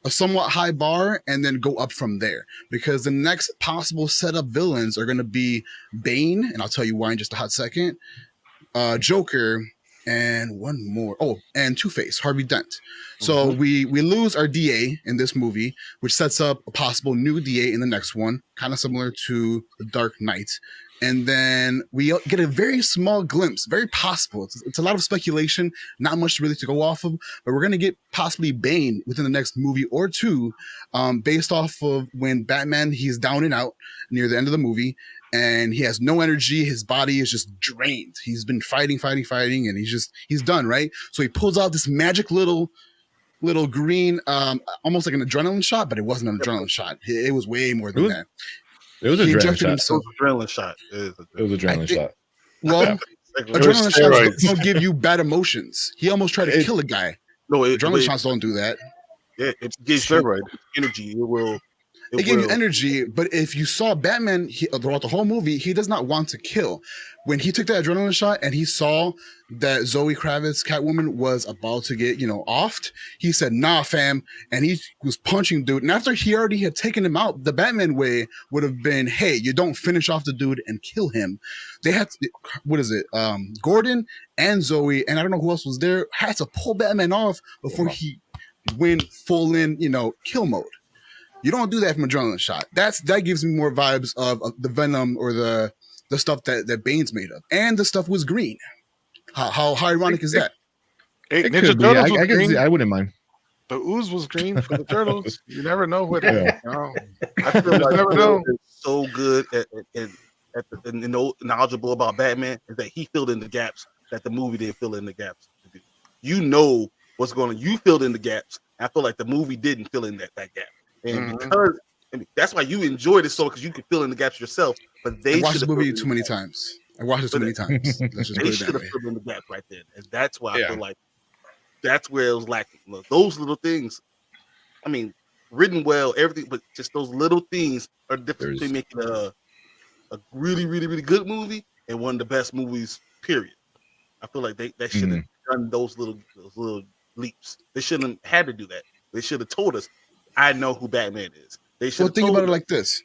a somewhat high bar and then go up from there, because the next possible setup villains are going to be Bane, and I'll tell you why in just a hot second, Joker, and one more. Oh, and Two-Face, Harvey Dent. So we lose our DA in this movie, which sets up a possible new DA in the next one, kind of similar to The Dark Knight. And then we get a very small glimpse, very possible. It's a lot of speculation, not much really to go off of, but we're going to get possibly Bane within the next movie or two, based off of when Batman, he's down and out near the end of the movie, and he has no energy. His body is just drained. He's been fighting, and he's done, right? So he pulls out this magic little green, almost like an adrenaline shot, but it wasn't an adrenaline shot. It was way more than that. It was an adrenaline shot. It was an adrenaline shot. It was an adrenaline shot. Well, adrenaline shots don't give you bad emotions. He almost tried to kill a guy. No, adrenaline shots don't do that. Yeah, it gives steroid energy. It gave you energy, but if you saw Batman throughout the whole movie, he does not want to kill. When he took that adrenaline shot and he saw that Zoe Kravitz, Catwoman, was about to get, offed, he said, "Nah, fam," and he was punching dude. And after he already had taken him out, the Batman way would have been, "Hey, you don't finish off the dude and kill him." They had to, Gordon and Zoe, and I don't know who else was there, had to pull Batman off before he went full in, kill mode. You don't do that from adrenaline shot. That gives me more vibes of the Venom or the stuff that Bane's made of. And the stuff was green. How ironic is that? Ninja Turtles was green. I wouldn't mind. The ooze was green for the turtles. You never know what. Yeah. I feel like never know. So good and knowledgeable about Batman is that he filled in the gaps that the movie didn't fill in the gaps. what's going on. You filled in the gaps. I feel like the movie didn't fill in that gap, and because that's why you enjoyed it so because you could fill in the gaps yourself. But they watched the movie too many times. I watched it too many times. They should have filled in the gap right then, and that's why I feel like that's where it was lacking. Look, those little things. I mean, written well, everything, but just those little things are different between making a really, really, really good movie and one of the best movies. Period. I feel like they should have done those little leaps. They shouldn't have had to do that. They should have told us, "I know who Batman is." They should. Well, think about it like this.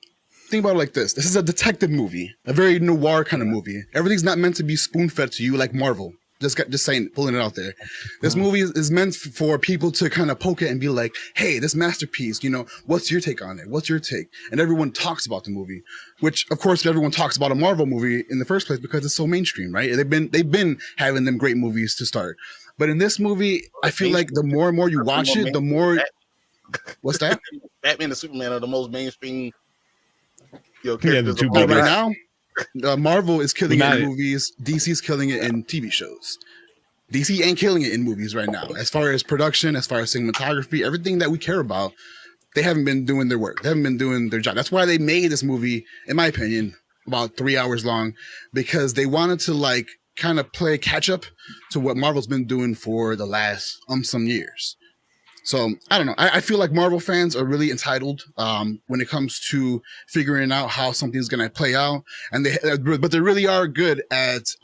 This is a detective movie, a very noir kind of movie. Everything's not meant to be spoon-fed to you like Marvel. Just saying, pulling it out there. This movie is meant for people to kind of poke it and be like, "Hey, this masterpiece. What's your take on it? What's your take?" And everyone talks about the movie, which of course everyone talks about a Marvel movie in the first place because it's so mainstream, right? They've been having them great movies to start, but in this movie, I feel like the more and more you watch it, the more. What's that? Batman and Superman are the most mainstream. The two right now. Marvel is killing it in movies. DC's killing it in TV shows. DC ain't killing it in movies right now. As far as production, as far as cinematography, everything that we care about, they haven't been doing their work. They haven't been doing their job. That's why they made this movie, in my opinion, about 3 hours long, because they wanted to kind of play catch up to what Marvel's been doing for the last some years. So I don't know. I feel like Marvel fans are really entitled when it comes to figuring out how something's going to play out, but they really are good at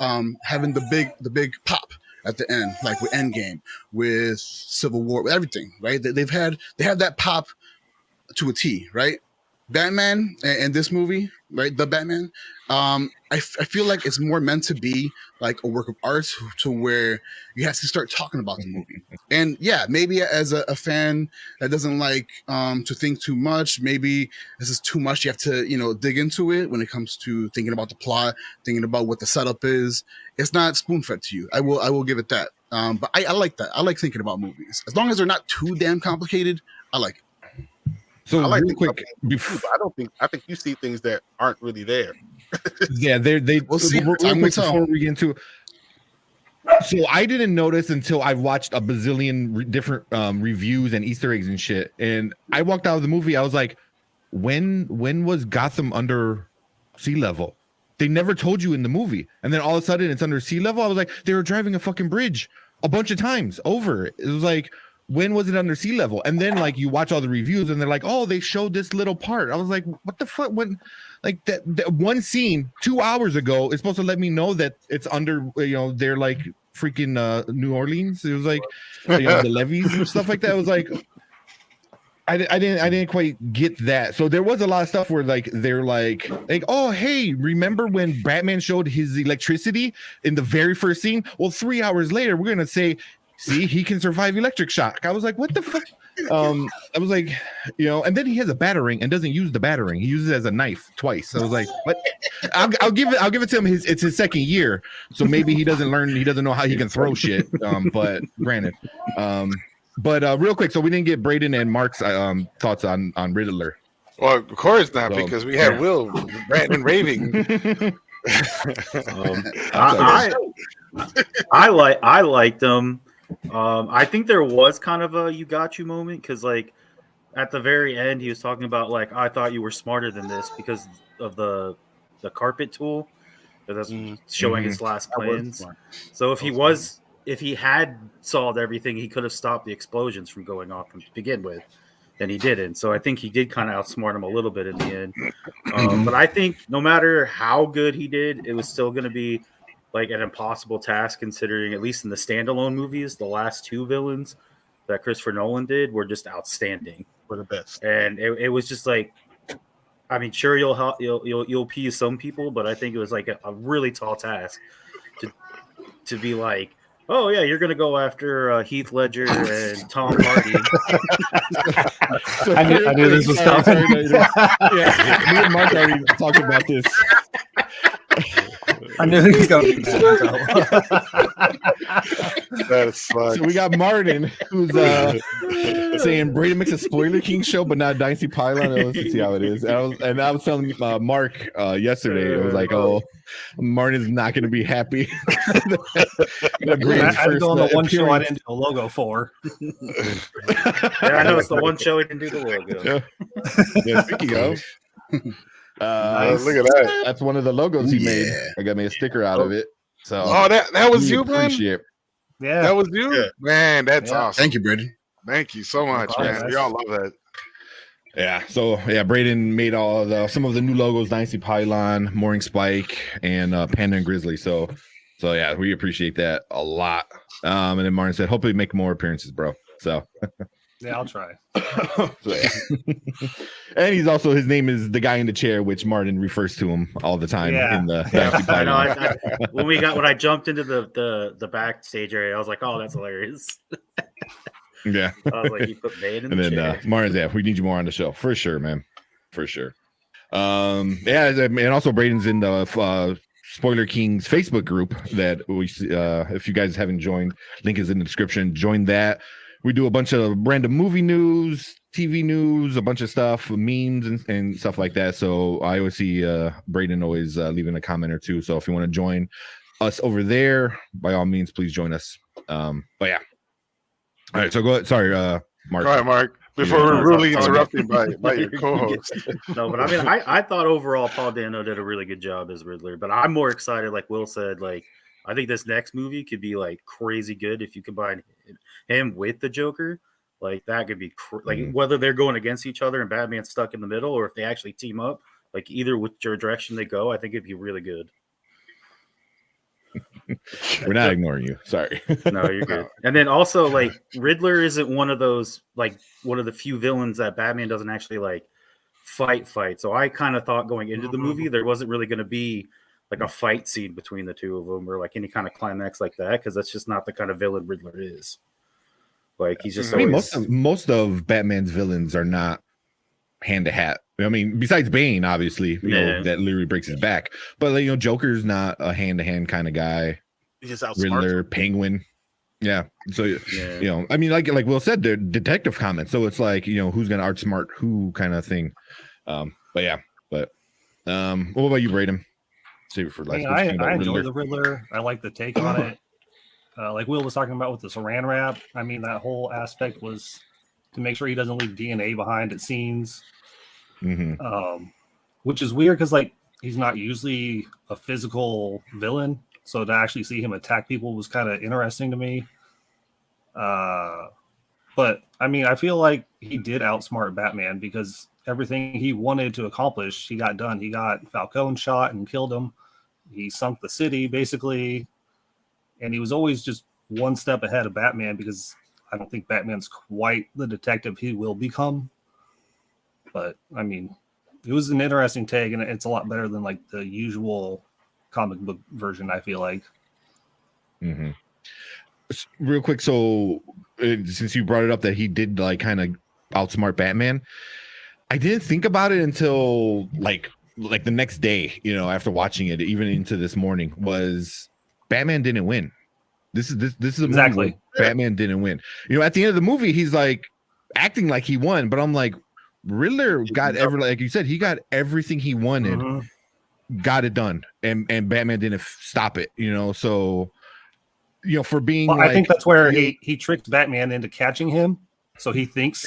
having the big pop at the end, like with Endgame, with Civil War, with everything, right? They have that pop to a T, right? Batman and this movie, right? The Batman. I feel like it's more meant to be like a work of art to where you have to start talking about the movie. And yeah, maybe as a fan that doesn't like to think too much, maybe this is too much. You have to, dig into it when it comes to thinking about the plot, thinking about what the setup is. It's not spoon-fed to you. I will give it that. But I like that. I like thinking about movies. As long as they're not too damn complicated, I like it. So I like real quick, I think you see things that aren't really there. Yeah, we'll see. Before we get into, so I didn't notice until I watched a bazillion different reviews and Easter eggs and shit, and I walked out of the movie. I was like, when was Gotham under sea level? They never told you in the movie, and then all of a sudden it's under sea level. I was like, they were driving a fucking bridge a bunch of times over. It was like, when was it under sea level? And then you watch all the reviews and they're like, oh, they showed this little part. I was like, what the fuck? When that one scene 2 hours ago is supposed to let me know that it's under, they're like freaking New Orleans. It was like, the levees and stuff like that. It was like, I didn't quite get that. So there was a lot of stuff where they're like, oh, hey, remember when Batman showed his electricity in the very first scene? Well, 3 hours later, we're going to say, see, he can survive electric shock. I was like, what the fuck? I was like, and then he has a battering and doesn't use the battering. He uses it as a knife twice. I was like, what? I'll give it to him. It's his second year, so maybe he doesn't know how he can throw shit. But granted, but real quick, so we didn't get Braden and Mark's thoughts on Riddler. Well, of course not, because we had Will ranting and raving. I liked them. I think there was kind of a "you got you" moment because, at the very end, he was talking about I thought you were smarter than this because of the carpet tool that's showing his last plans. So if he had solved everything, he could have stopped the explosions from going off to begin with. And he didn't. So I think he did kind of outsmart him a little bit in the end. But I think no matter how good he did, it was still going to be an impossible task, considering at least in the standalone movies, the last two villains that Christopher Nolan did were just outstanding. Were the best. And it was just sure you'll appease some people, but I think it was a really tall task to be oh yeah, you're gonna go after Heath Ledger and Tom Hardy. I knew this was coming. Yeah, me and Mark already talked about this. I knew he was going. That's fun. So we got Martin, who's saying Brady makes a Spoiler King show, but not Dynasty Pylon. Let's see how it is. And I was telling Mark yesterday, it was like, oh, Martin's not going to be happy. I go on the one show I didn't do a logo for. I know it's the one show he didn't do the logo. Yeah, speaking of. Nice. Look at that. That's one of the logos he made. I got me a sticker out of it. So that was you, man. Yeah, that was you, man. That's awesome. Thank you, Brady. Thank you so much, man. We all love that. Yeah. So Braden made some of the new logos: Dynasty Pylon, Mooring Spike, and Panda and Grizzly. So yeah, we appreciate that a lot. And then Martin said, hopefully make more appearances, bro. So. Yeah, I'll try. And he's also, his name is the guy in the chair, which Martin refers to him all the time in the I know. When I jumped into the backstage area, I was like, oh, that's hilarious. Yeah. I was like, you put Bane in the chair. Martin's, we need you more on the show for sure, man. For sure. And also Braden's in the Spoiler Kings Facebook group that we if you guys haven't joined, link is in the description. Join that. We do a bunch of random movie news, TV news, a bunch of stuff, memes and stuff like that. So I always see Braden always leaving a comment or two. So if you want to join us over there, by all means, please join us. But yeah. All right. So go ahead. Sorry, Mark. Go ahead, Mark. Before we're really interrupted by your co-host. No, but I mean, I thought overall Paul Dano did a really good job as Riddler. But I'm more excited, like Will said, like, I think this next movie could be like crazy good if you combine him with the Joker. Like that could be like whether they're going against each other and Batman's stuck in the middle, or if they actually team up. Like either whichever direction they go, I think it'd be really good. We're not ignoring you. Sorry. No, you're good. And then also, like Riddler isn't one of those like one of the few villains that Batman doesn't actually like fight. So I kind of thought going into the movie there wasn't really going to be like a fight scene between the two of them or like any kind of climax like that, because that's just not the kind of villain Riddler is. Like he's just most of Batman's villains are not hand to hat. I mean, besides Bane, obviously, you know, that literally breaks his back. But like, you know, Joker's not a hand to hand kind of guy. He's just outsmarts. Riddler, Penguin. Yeah. So you know, I mean, like Will said, they're detective comments. So it's like, you know, who's gonna outsmart who kind of thing. But what about you, Braden? Save it for last. I enjoy the Riddler. I like the take on it. Like Will was talking about with the saran wrap. I mean, that whole aspect was to make sure he doesn't leave DNA behind at scenes. Which is weird because like he's not usually a physical villain. So to actually see him attack people was kind of interesting to me. But I mean, I feel like he did outsmart Batman because everything he wanted to accomplish, he got done. He got Falcone shot and killed him. He sunk the city, basically. And he was always just one step ahead of Batman because I don't think Batman's quite the detective he will become. But, I mean, it was an interesting take, and it's a lot better than, like, the usual comic book version, I feel like. Real quick, so since you brought it up that he did, like, kind of outsmart Batman, I didn't think about it until like the next day, you know, after watching it, even into this morning, was Batman didn't win. This is a movie where Batman didn't win. You know, at the end of the movie, he's like acting like he won, but I'm like, Riddler got like you said, he got everything he wanted, got it done, and Batman didn't stop it. You know, so you know, for being, I think that's where he tricked Batman into catching him, so he thinks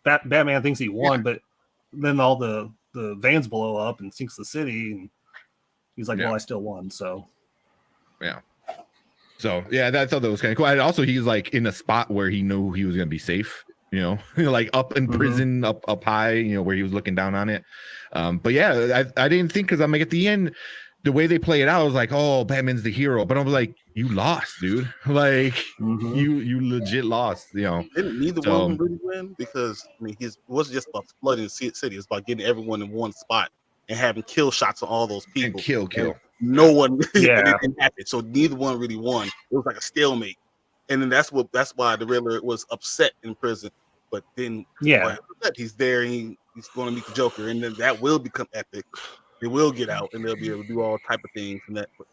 Batman thinks he won, but then all the vans blow up and sinks the city, and he's like, well, I still won. So I thought that was kind of cool. And also, he's like in a spot where he knew he was gonna be safe, you know, like up in prison, up high, you know, where he was looking down on it. But yeah, I didn't think, because I'm like, at the end, the way they play it out, I was like, oh, Batman's the hero. But I was like, you lost, dude. Like you legit lost, you know. Didn't neither one really win, because I mean, it wasn't just about flooding the city, it's about getting everyone in one spot and having kill shots on all those people. And kill. No one didn't happen. So neither one really won. It was like a stalemate. And then that's why the Riddler was upset in prison. But then he's there and he's going to meet the Joker, and then that will become epic. They will get out and they'll be able to do all type of things and that. But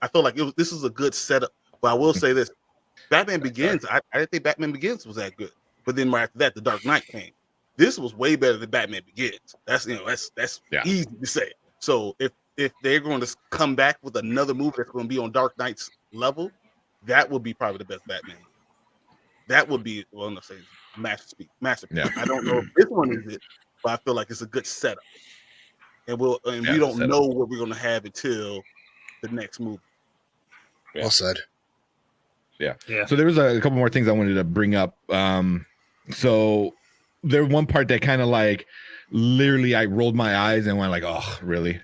I feel like this is a good setup But I will say this: Batman Begins. I didn't think Batman Begins was that good. But then right after that, The Dark Knight came. This was way better than Batman Begins. That's easy to say. So if they're going to come back with another movie that's going to be on Dark Knight's level, that would be probably the best Batman. That would be, well, I'm not saying masterpiece. Yeah. I don't know if this one is it, but I feel like it's a good setup. And we don't know what we're going to have until the next movie. Yeah. Well said. Yeah. So there was a couple more things I wanted to bring up. So there one part that kind of like literally I rolled my eyes and went like, oh, really?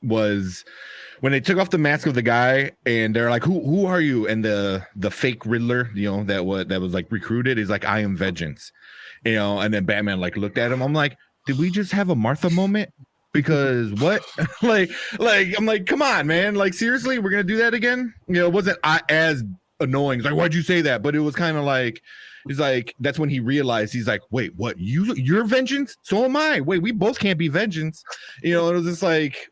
Was when they took off the mask of the guy and they're like, who are you? And the fake Riddler, that was like recruited is like, I am vengeance, and then Batman like looked at him. I'm like, did we just have a Martha moment? Because what? like I'm like, come on, man. Like, seriously, we're gonna do that again? It wasn't as annoying. It's like, why'd you say that? But it was kind of like, he's like, that's when he realized, he's like, wait, what? You're vengeance? So am I. Wait, we both can't be vengeance. It was just like,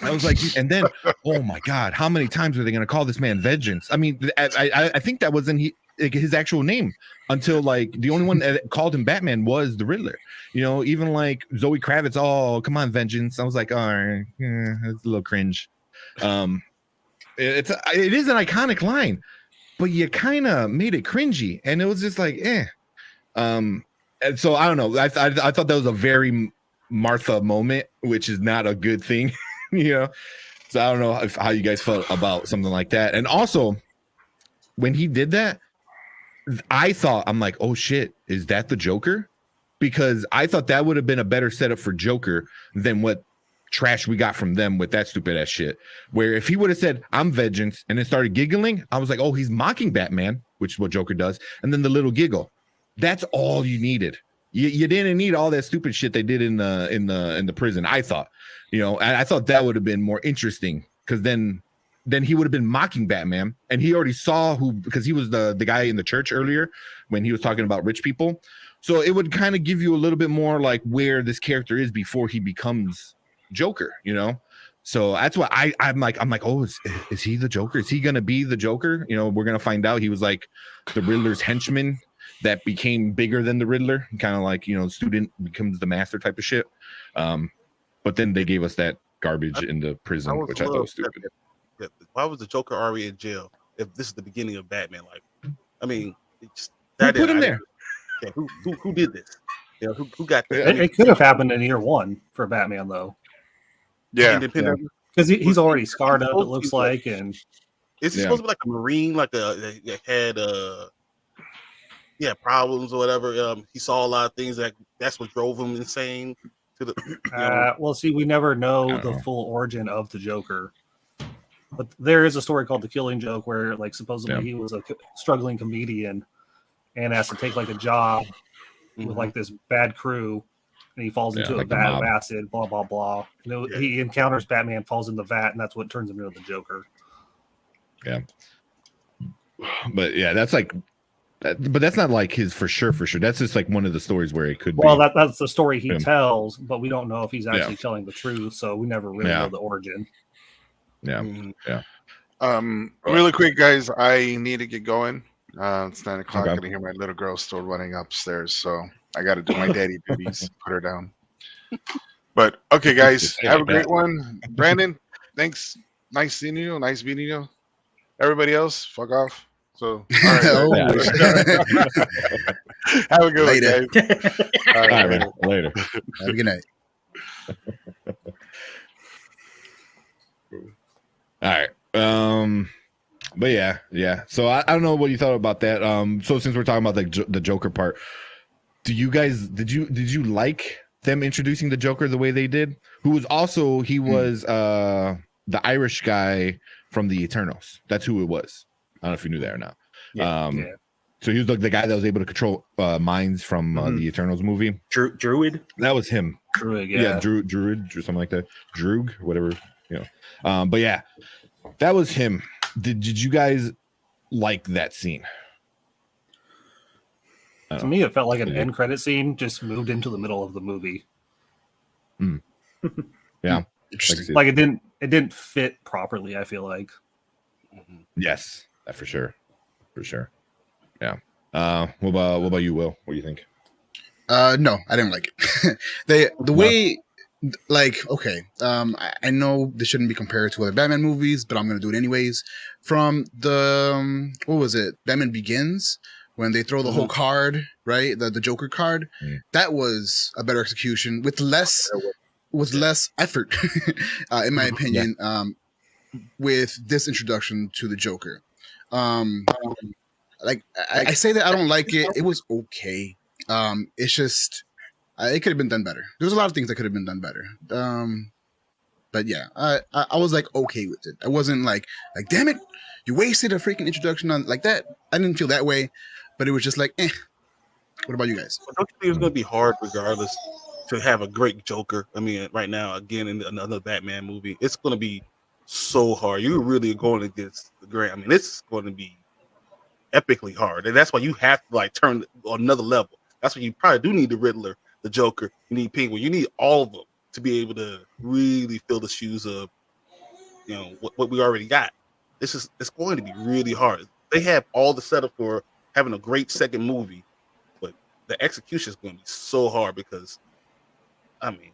I was like, and then, oh my God, how many times are they gonna call this man vengeance? I mean, I think that wasn't his actual name until like the only one that called him Batman was the Riddler. Even like Zoe Kravitz, oh come on, vengeance. I was like, all right, it's a little cringe. It is an iconic line, but you kind of made it cringy, and it was just like, and so I don't know. I thought that was a very Martha moment, which is not a good thing, So I don't know how you guys felt about something like that. And also, when he did that, I'm like, oh shit, is that the Joker? Because I thought that would have been a better setup for Joker than what trash we got from them with that stupid ass shit. Where if he would have said, I'm vengeance, and then started giggling, I was like, oh, he's mocking Batman, which is what Joker does. And then the little giggle. That's all you needed. You didn't need all that stupid shit they did in the prison, I thought. I thought that would have been more interesting, because then he would have been mocking Batman, and he already saw because he was the guy in the church earlier when he was talking about rich people. So it would kind of give you a little bit more like where this character is before he becomes Joker, So that's why I'm like, oh, is he the Joker? Is he gonna be the Joker? We're gonna find out. He was like the Riddler's henchman that became bigger than the Riddler, kind of like student becomes the master type of shit. But then they gave us that garbage in the prison, which I thought was stupid. Why was the Joker already in jail if this is the beginning of Batman? Like, I mean, who put him there? Who did this? Who got that? It could have happened in year one for Batman, though. Yeah, because he's already scarred up. It looks like, and is he supposed to be like a Marine, like that had problems or whatever? He saw a lot of things that's what drove him insane. Well, see, we never know the full origin of the Joker. But there is a story called The Killing Joke where, like, supposedly he was a struggling comedian and has to take like a job with like this bad crew, and he falls into a vat of acid, blah blah blah. He encounters Batman, falls in the vat, and that's what turns him into the Joker. Yeah, but yeah, that's like, but that's not like his for sure. That's just like one of the stories where it could. Well, that's the story he tells, but we don't know if he's actually telling the truth, so we never really know the origin. Really quick, guys, I need to get going. It's 9:00. I can hear my little girl still running upstairs, so I got to do my daddy duties. Put her down. But okay, guys, have a great one. Brandon, thanks. Nice seeing you. Nice meeting you. Everybody else, fuck off. So, all right, have a good one, guys. All right, later. Have a good night. All right. But yeah. So I don't know what you thought about that. So since we're talking about the Joker part, did you like them introducing the Joker the way they did? Who was also he was the Irish guy from the Eternals. That's who it was. I don't know if you knew that or not. So he was the guy that was able to control minds from the Eternals movie. Druid. That was him. Druid, yeah. Druid or something like that. Droog, whatever. But yeah, that was him. Did you guys like that scene? To me, it felt like an end credit scene just moved into the middle of the movie. Yeah, interesting. Like it didn't fit properly. I feel like. Yes, that for sure. Yeah. What about you, Will? What do you think? No, I didn't like it. The way, like, okay, I know this shouldn't be compared to other Batman movies, but I'm gonna do it anyways. From the what was it, Batman Begins, when they throw the whole card, right, the Joker card, that was a better execution with less effort, in my opinion. With this introduction to the Joker, like I say that I don't like it. It was okay. It's just it could have been done better. There's a lot of things that could have been done better. But yeah, I was like okay with it. I wasn't like damn it, you wasted a freaking introduction on like that. I didn't feel that way, but it was just like, eh. What about you guys? I don't think it's going to be hard, regardless, to have a great Joker. I mean, right now, again, in another Batman movie, it's going to be so hard. You're really going against the grain. I mean, it's going to be epically hard, and that's why you have to like turn on another level. That's why you probably do need the Riddler, the Joker, you need Penguin, you need all of them to be able to really fill the shoes of, you know, what we already got. It's going to be really hard. They have all the setup for having a great second movie, but the execution is going to be so hard because, I mean,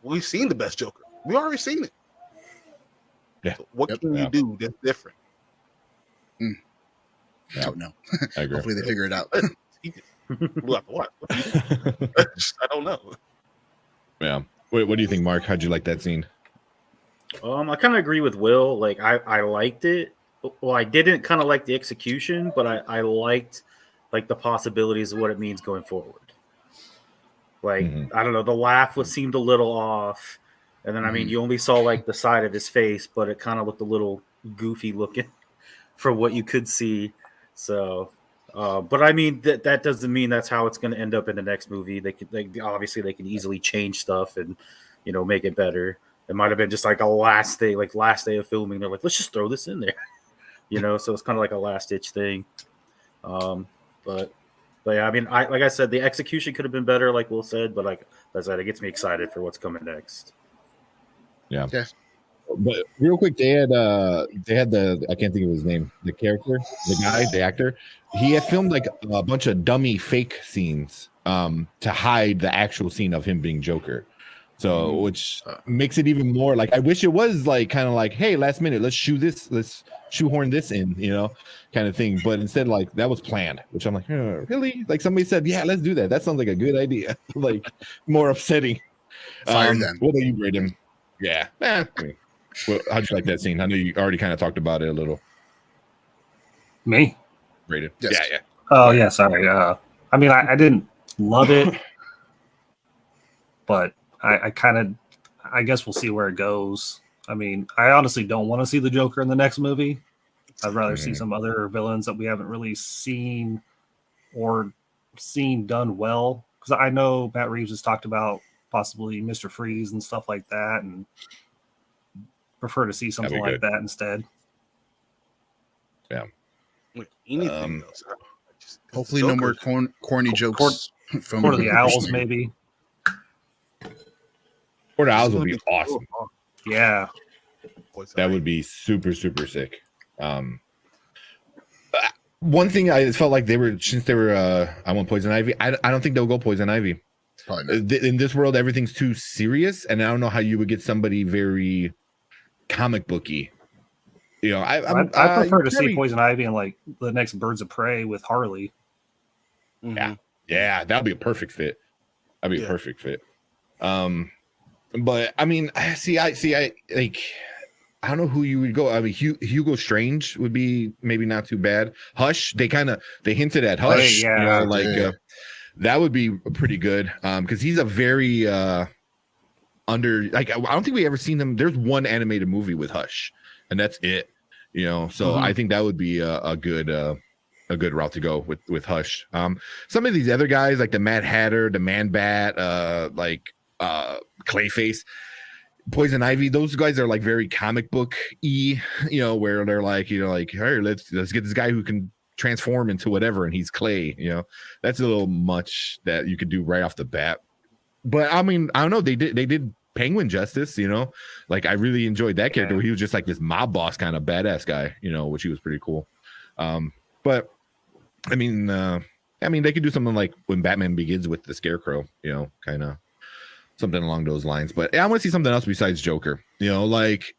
we've seen the best Joker. We already seen it. Yeah. So what can you do that's different? I don't know. I agree. Hopefully they figure it out. We'll have to watch. I don't know. Yeah. What do you think, Mark? How'd you like that scene? I kind of agree with Will. Like I liked it. Well, I didn't kind of like the execution, but I liked like the possibilities of what it means going forward. Like I don't know, the laugh seemed a little off, and then I mean you only saw like the side of his face, but it kind of looked a little goofy looking for what you could see. So, but I mean that doesn't mean that's how it's going to end up in the next movie. They obviously they can easily change stuff and make it better. It might have been just like a last day of filming. They're like, let's just throw this in there, So it's kind of like a last ditch thing. But yeah, I mean, like I said, the execution could have been better, like Will said. But like I said, it gets me excited for what's coming next. Yeah. But real quick, they had the I can't think of his name, the character, the actor. He had filmed like a bunch of dummy fake scenes to hide the actual scene of him being Joker. So which makes it even more like I wish it was like kind of like, hey, last minute, let's shoehorn this in, kind of thing. But instead, like that was planned, which I'm like, oh, really? Like somebody said, yeah, let's do that. That sounds like a good idea. Like more upsetting. Fire them. What about you, Braden? Yeah. Well, how'd you like that scene? I know you already kind of talked about it a little. Me? Braden. Yes. Yeah. Oh yeah, sorry. I mean, I didn't love it, but I guess we'll see where it goes. I mean, I honestly don't want to see the Joker in the next movie. I'd rather see some other villains that we haven't really seen done well. Because I know Matt Reeves has talked about possibly Mr. Freeze and stuff like that, and prefer to see something like that instead. Yeah. Anything else? Hopefully, no more corny jokes. Court of the Owls, maybe. Court of Owls would be awesome. Yeah. That would be super, super sick. One thing I felt like since they were I want Poison Ivy. I don't think they'll go Poison Ivy. Probably not. In this world, everything's too serious, and I don't know how you would get somebody very comic booky. I prefer to see Poison Ivy in like the next Birds of Prey with Harley. Yeah, that'd be a perfect fit. That'd be a perfect fit. But I mean, I don't know who you would go. I mean, Hugo Strange would be maybe not too bad. Hush, they hinted at Hush. That would be pretty good. Because he's a very I don't think we ever seen him. There's one animated movie with Hush, and that's it. So I think that would be a good route to go with Hush. Some of these other guys like the Mad Hatter, the Man Bat, Clayface, Poison Ivy, those guys are like very comic book-y, where they're like, hey, let's get this guy who can transform into whatever, and he's clay. That's a little much that you could do right off the bat. But I mean, I don't know. They did Penguin Justice, like I really enjoyed that character where he was just like this mob boss kind of badass guy, which he was pretty cool. But I mean, they could do something like when Batman Begins with the Scarecrow, kind of something along those lines. But I want to see something else besides Joker, like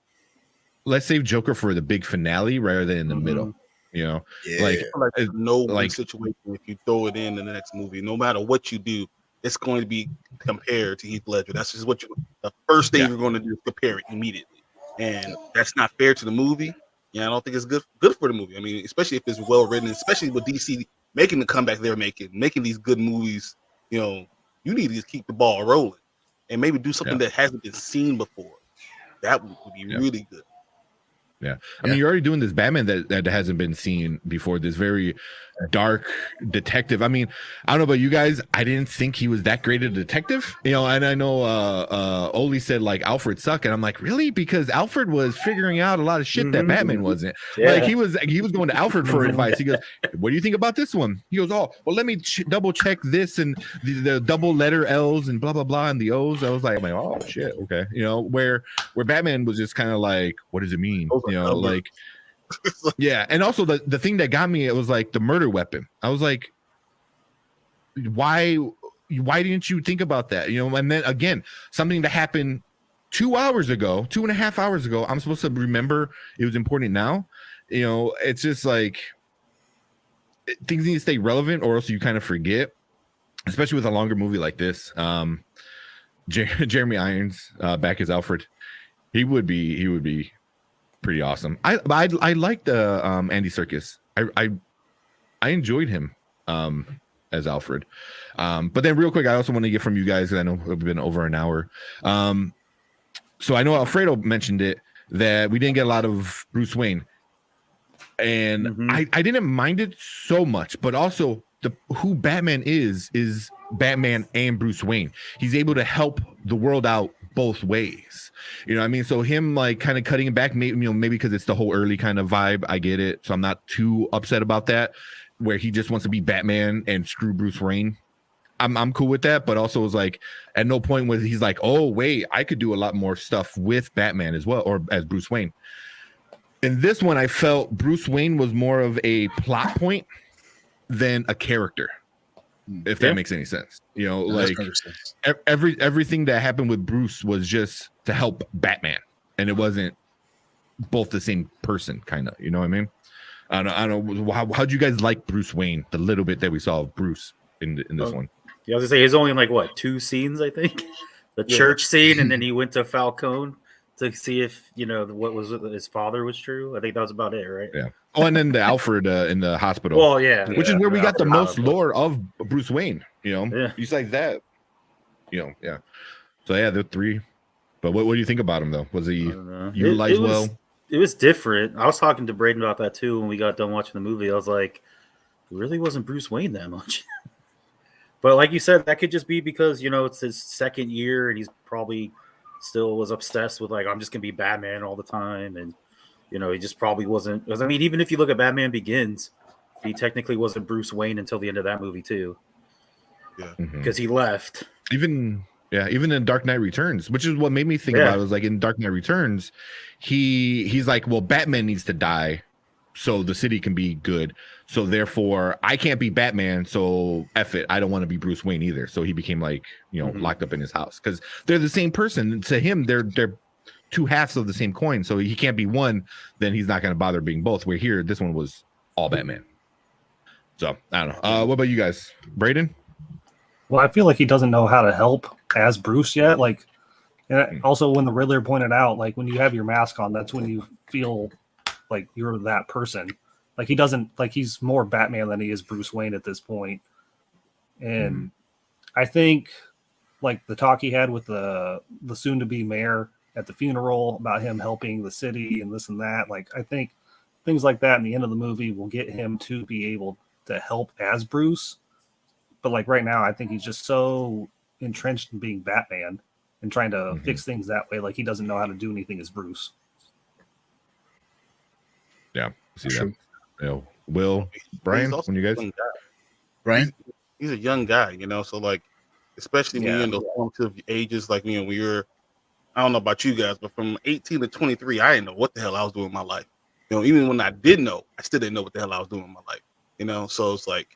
let's save Joker for the big finale rather than in the middle, like situation. If you throw it in the next movie, no matter what you do, it's going to be compared to Heath Ledger. That's just the first thing you're going to do is compare it immediately. And that's not fair to the movie. Yeah, I don't think it's good for the movie. I mean, especially if it's well written, especially with DC making the comeback they're making these good movies. You need to just keep the ball rolling and maybe do something that hasn't been seen before. That would be really good. Yeah. I mean, you're already doing this Batman that hasn't been seen before, this very dark detective. I mean, I don't know about you guys. I didn't think he was that great a detective, and I know Oli said like Alfred sucked. And I'm like, really? Because Alfred was figuring out a lot of shit that Batman wasn't. Like he was going to Alfred for advice. He goes, what do you think about this one? He goes, oh, well, let me double check this and the double letter L's and blah, blah, blah, and the O's. I was like, oh shit. Okay. Where Batman was just kind of like, what does it mean? Like, yeah. And also the thing that got me, it was like the murder weapon. I was like, why didn't you think about that? And then again, something that happened 2.5 hours ago, I'm supposed to remember it was important now. It's just like things need to stay relevant or else you kind of forget, especially with a longer movie like this. Jeremy Irons back as Alfred, he would be pretty awesome. I liked Andy Serkis. I enjoyed him as Alfred. But then real quick, I also want to get from you guys, because I know we've been over an hour. So I know Alfredo mentioned it, that we didn't get a lot of Bruce Wayne. And I didn't mind it so much, but also who Batman is Batman and Bruce Wayne. He's able to help the world out both ways. I mean? So him like kind of cutting it back, maybe because it's the whole early kind of vibe. I get it. So I'm not too upset about that, where he just wants to be Batman and screw Bruce Wayne. I'm cool with that, but also it's like at no point was he's like, oh wait, I could do a lot more stuff with Batman as well, or as Bruce Wayne. In this one, I felt Bruce Wayne was more of a plot point than a character, if that makes any sense. Like everything that happened with Bruce was just to help Batman, and it wasn't both the same person, kind of. You know what I mean? I don't know. How'd you guys like Bruce Wayne? The little bit that we saw of Bruce in this one. Yeah, I was gonna say he's only in like what 2 scenes, I think. The church scene, and then he went to Falcone to see if what was his father was true. I think that was about it, right? Yeah. Oh, and then the Alfred in the hospital. Well, yeah, which is where we got the most lore of Bruce Wayne. Besides that, yeah. So yeah, the 3. But what do you think about him though? Was he utilized well? It was different. I was talking to Braden about that too when we got done watching the movie. I was like, it really wasn't Bruce Wayne that much. But like you said, that could just be because it's his second year and he's probably still was obsessed with like, I'm just gonna be Batman all the time, and he just probably wasn't. Because I mean, even if you look at Batman Begins, he technically wasn't Bruce Wayne until the end of that movie too. Yeah, because he left. Even in Dark Knight Returns, which is what made me think about it, was like in Dark Knight Returns, he's like, well, Batman needs to die so the city can be good. So therefore, I can't be Batman. So F it. I don't want to be Bruce Wayne either. So he became like, locked up in his house because they're the same person. To him, they're two halves of the same coin. So he can't be one. Then he's not going to bother being both. Where here, this one was all Batman. So I don't know. What about you guys, Braden? Well, I feel like he doesn't know how to help as Bruce yet. Like, and also when the Riddler pointed out, like when you have your mask on, that's when you feel like you're that person. Like he doesn't, like he's more Batman than he is Bruce Wayne at this point. And I think like the talk he had with the soon to be mayor at the funeral about him helping the city and this and that, like I think things like that in the end of the movie will get him to be able to help as Bruce. But like right now, I think he's just so entrenched in being Batman and trying to fix things that way. Like he doesn't know how to do anything as Bruce. Yeah. See that. Will, Brian, when you guys, Brian, he's a young guy, so like, especially when you're in those formative ages, like when you're I don't know about you guys, but from 18 to 23, I didn't know what the hell I was doing in my life. You know, even when I did know, I still didn't know what the hell I was doing in my life. You know, so it's like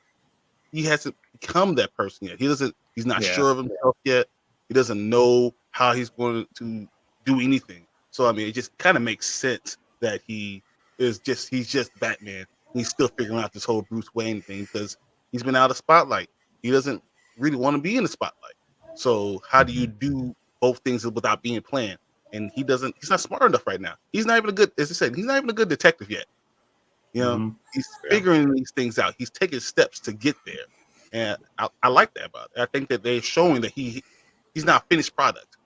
he hasn't become that person yet. He's not sure of himself yet. He doesn't know how he's going to do anything. So I mean, it just kind of makes sense that he's just Batman. He's still figuring out this whole Bruce Wayne thing because he's been out of spotlight. He doesn't really want to be in the spotlight. So how do you do both things without being planned? And he's not smart enough right now. He's not even as I said, he's not even a good detective yet. You know, he's figuring these things out. He's taking steps to get there. And I like that about it. I think that they're showing that he's not a finished product.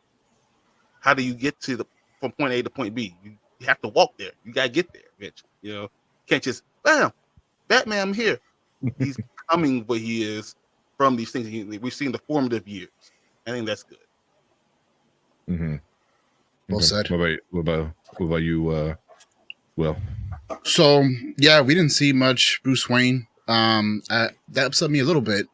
How do you get from point A to point B? You have to walk there. You gotta get there, bitch. You know, you can't just bam, Batman, I'm here. He's becoming what he is from these things. We've seen the formative years. I think that's good. Mm-hmm. Well said. What about you, Will? So yeah, we didn't see much Bruce Wayne. That upset me a little bit,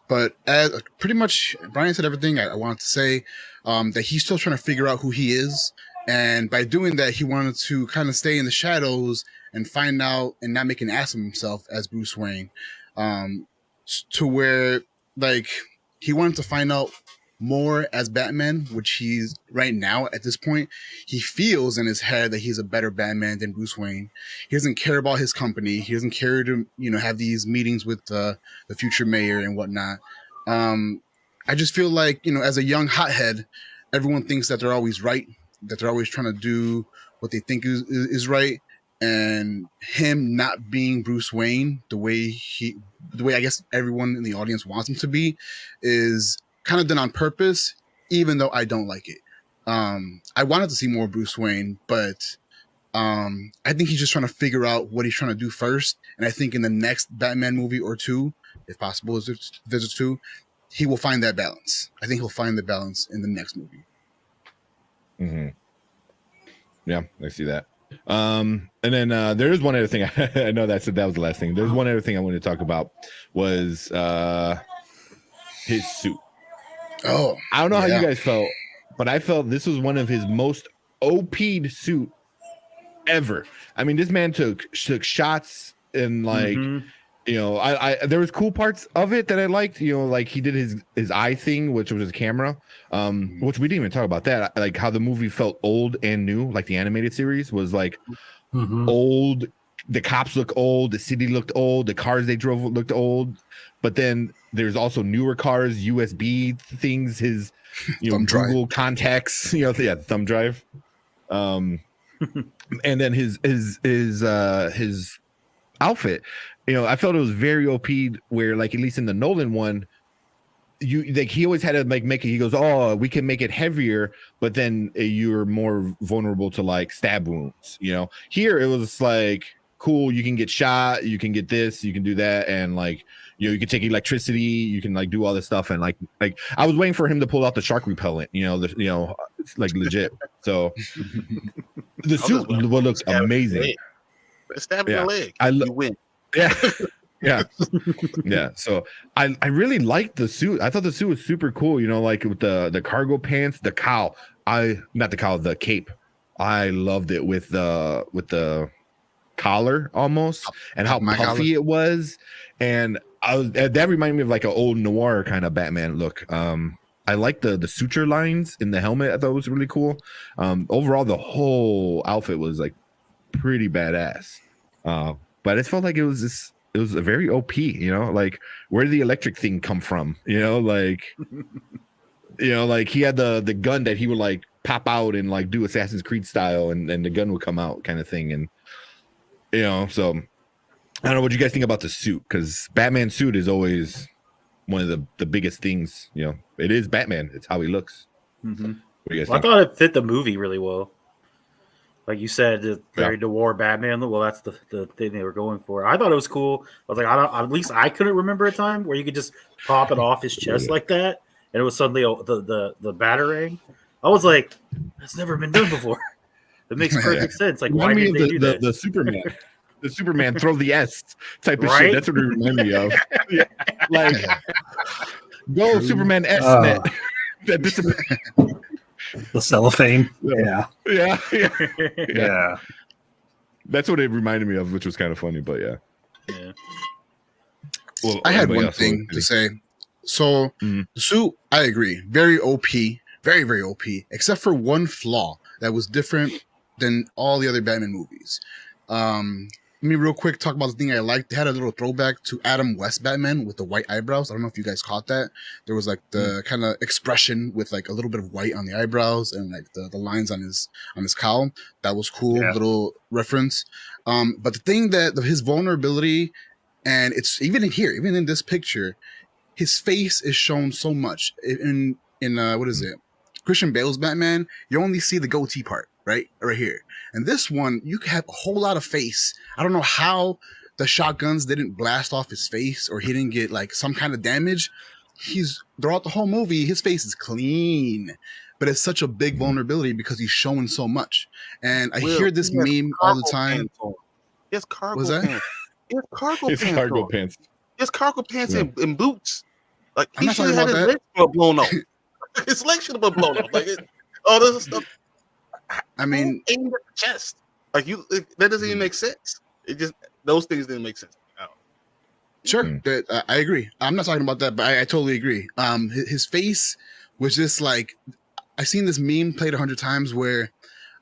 but as pretty much Brian said everything I wanted to say. That he's still trying to figure out who he is, and by doing that, he wanted to kind of stay in the shadows and find out and not make an ass of himself as Bruce Wayne. To where like he wanted to find out more as Batman, which he's right now at this point. He feels in his head that he's a better Batman than Bruce Wayne. He doesn't care about his company. He doesn't care to, have these meetings with the future mayor and whatnot. I just feel like, as a young hothead, everyone thinks that they're always right, that they're always trying to do what they think is right. And him not being Bruce Wayne the way I guess everyone in the audience wants him to be is kind of done on purpose, even though I don't like it. I wanted to see more Bruce Wayne, but I think he's just trying to figure out what he's trying to do first. And I think in the next Batman movie or two, if possible, if there's a two, he will find that balance. I think he'll find the balance in the next movie. Mm-hmm. Yeah, I see that. And then there is one other thing. I know that was the last thing. There's one other thing I wanted to talk about was his suit. Oh, I don't know how you guys felt, but I felt this was one of his most OP'd suit ever. I mean, this man took shots and like, I there was cool parts of it that I liked. Like he did his eye thing, which was his camera, which we didn't even talk about that. Like how the movie felt old and new, like the animated series was like old. The cops look old, the city looked old, the cars they drove looked old, but then there's also newer cars, USB things, his Google contacts, thumb drive, and then his outfit. I felt it was very OP. Where like at least in the Nolan one, he always had to make it. He goes, oh, we can make it heavier, but then you're more vulnerable to like stab wounds. Here it was like. Cool, you can get shot, you can get this, you can do that, and like you can take electricity, you can like do all this stuff, and like I was waiting for him to pull out the shark repellent, like legit. So the suit looks amazing. Stab in the leg, you win. Yeah. Yeah. So I really liked the suit. I thought the suit was super cool. Like with the cargo pants, the cape. I loved it with the collar almost, and how puffy it was, and that reminded me of like an old noir kind of Batman look. I like the suture lines in the helmet. I thought it was really cool. Overall, the whole outfit was like pretty badass. But it felt like it was a very OP. Like where did the electric thing come from? Like like he had the gun that he would like pop out and like do Assassin's Creed style, and the gun would come out kind of thing, and. So I don't know what you guys think about the suit, because Batman's suit is always one of the biggest things. It is Batman. It's how he looks. Mm-hmm. What do you guys think? I thought it fit the movie really well. Like you said, the very noir Batman. Well, that's the thing they were going for. I thought it was cool. I was like, at least I couldn't remember a time where you could just pop it off his chest like that, and it was suddenly the Batarang. I was like, that's never been done before. It makes perfect sense. Like, why did they do that? The Superman throw the S type of shit. That's what it reminded me of. Like, go Superman S net. The cellophane. Yeah. Yeah. Yeah. Yeah. That's what it reminded me of, which was kind of funny, but yeah. Yeah. Well, I had anybody one else thing want to say. So Mhm. the suit, I agree, very OP, very very OP, except for one flaw that was different than all the other Batman movies. Let me real quick talk about the thing I liked. They had a little throwback to Adam West Batman with the white eyebrows. I don't know if you guys caught that. There was like the kind of expression with like a little bit of white on the eyebrows and like the lines on his cowl. That was cool, Yeah. little reference. But the thing that his vulnerability, and it's even in here, even in this picture, his face is shown so much in what is it? Christian Bale's Batman, you only see the goatee part, right here. And this one, you have a whole lot of face. I don't know how the shotguns didn't blast off his face or he didn't get like some kind of damage. He's throughout the whole movie, his face is clean, but it's such a big vulnerability because he's showing so much. And I hear this he has meme all the cargo time. pants on. He has cargo Was that? pants. He has cargo His pants. cargo on. pants. He has cargo pants Yeah. and boots. Like I'm he not should have talking had his about legs blown off. His legs should have been blown off. Like all this stuff. I mean, Aimed at the chest. Like that doesn't even make sense. It just those things didn't make sense. No. sure, Mm. that I agree. I'm not talking about that, but I totally agree. His face was just like, I've seen this meme played 100 times where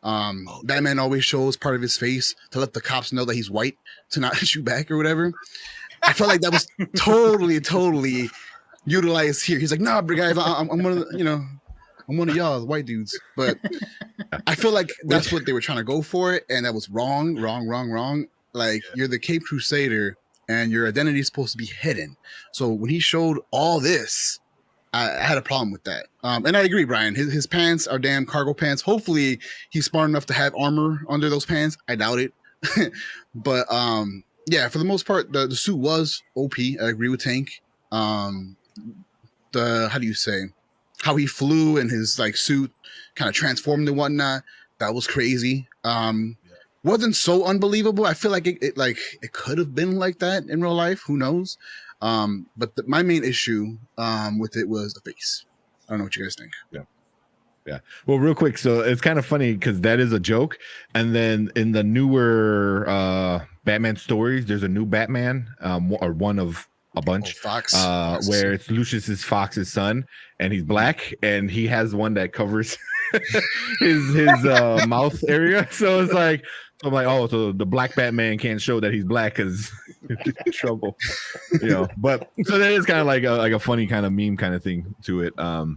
Batman always shows part of his face to let the cops know that he's white to not shoot back or whatever. I felt like that was totally utilized here. He's like, nah, guys, I'm one of the, I'm one of y'all, the white dudes. But I feel like that's what they were trying to go for it, and that was wrong. Like, you're the Cape Crusader, and your identity is supposed to be hidden. So when he showed all this, I had a problem with that. And I agree, Brian. His pants are damn cargo pants. Hopefully, he's smart enough to have armor under those pants. I doubt it. But yeah, for the most part, the suit was OP. I agree with Tank. How do you say? How he flew and his like suit kind of transformed and whatnot. That was crazy. Wasn't so unbelievable. I feel like it could have been like that in real life. Who knows? But my main issue with it was the face. I don't know what you guys think. Yeah. Well, real quick. So it's kind of funny because that is a joke. And then in the newer Batman stories, there's a new Batman, or one of a bunch, Fox. where it's Lucius Fox's son, and he's black, and he has one that covers his mouth area. So it's like, so I'm like, oh, so the black Batman can't show that he's black because he's in trouble, But so that is kind of like a funny kind of meme kind of thing to it. But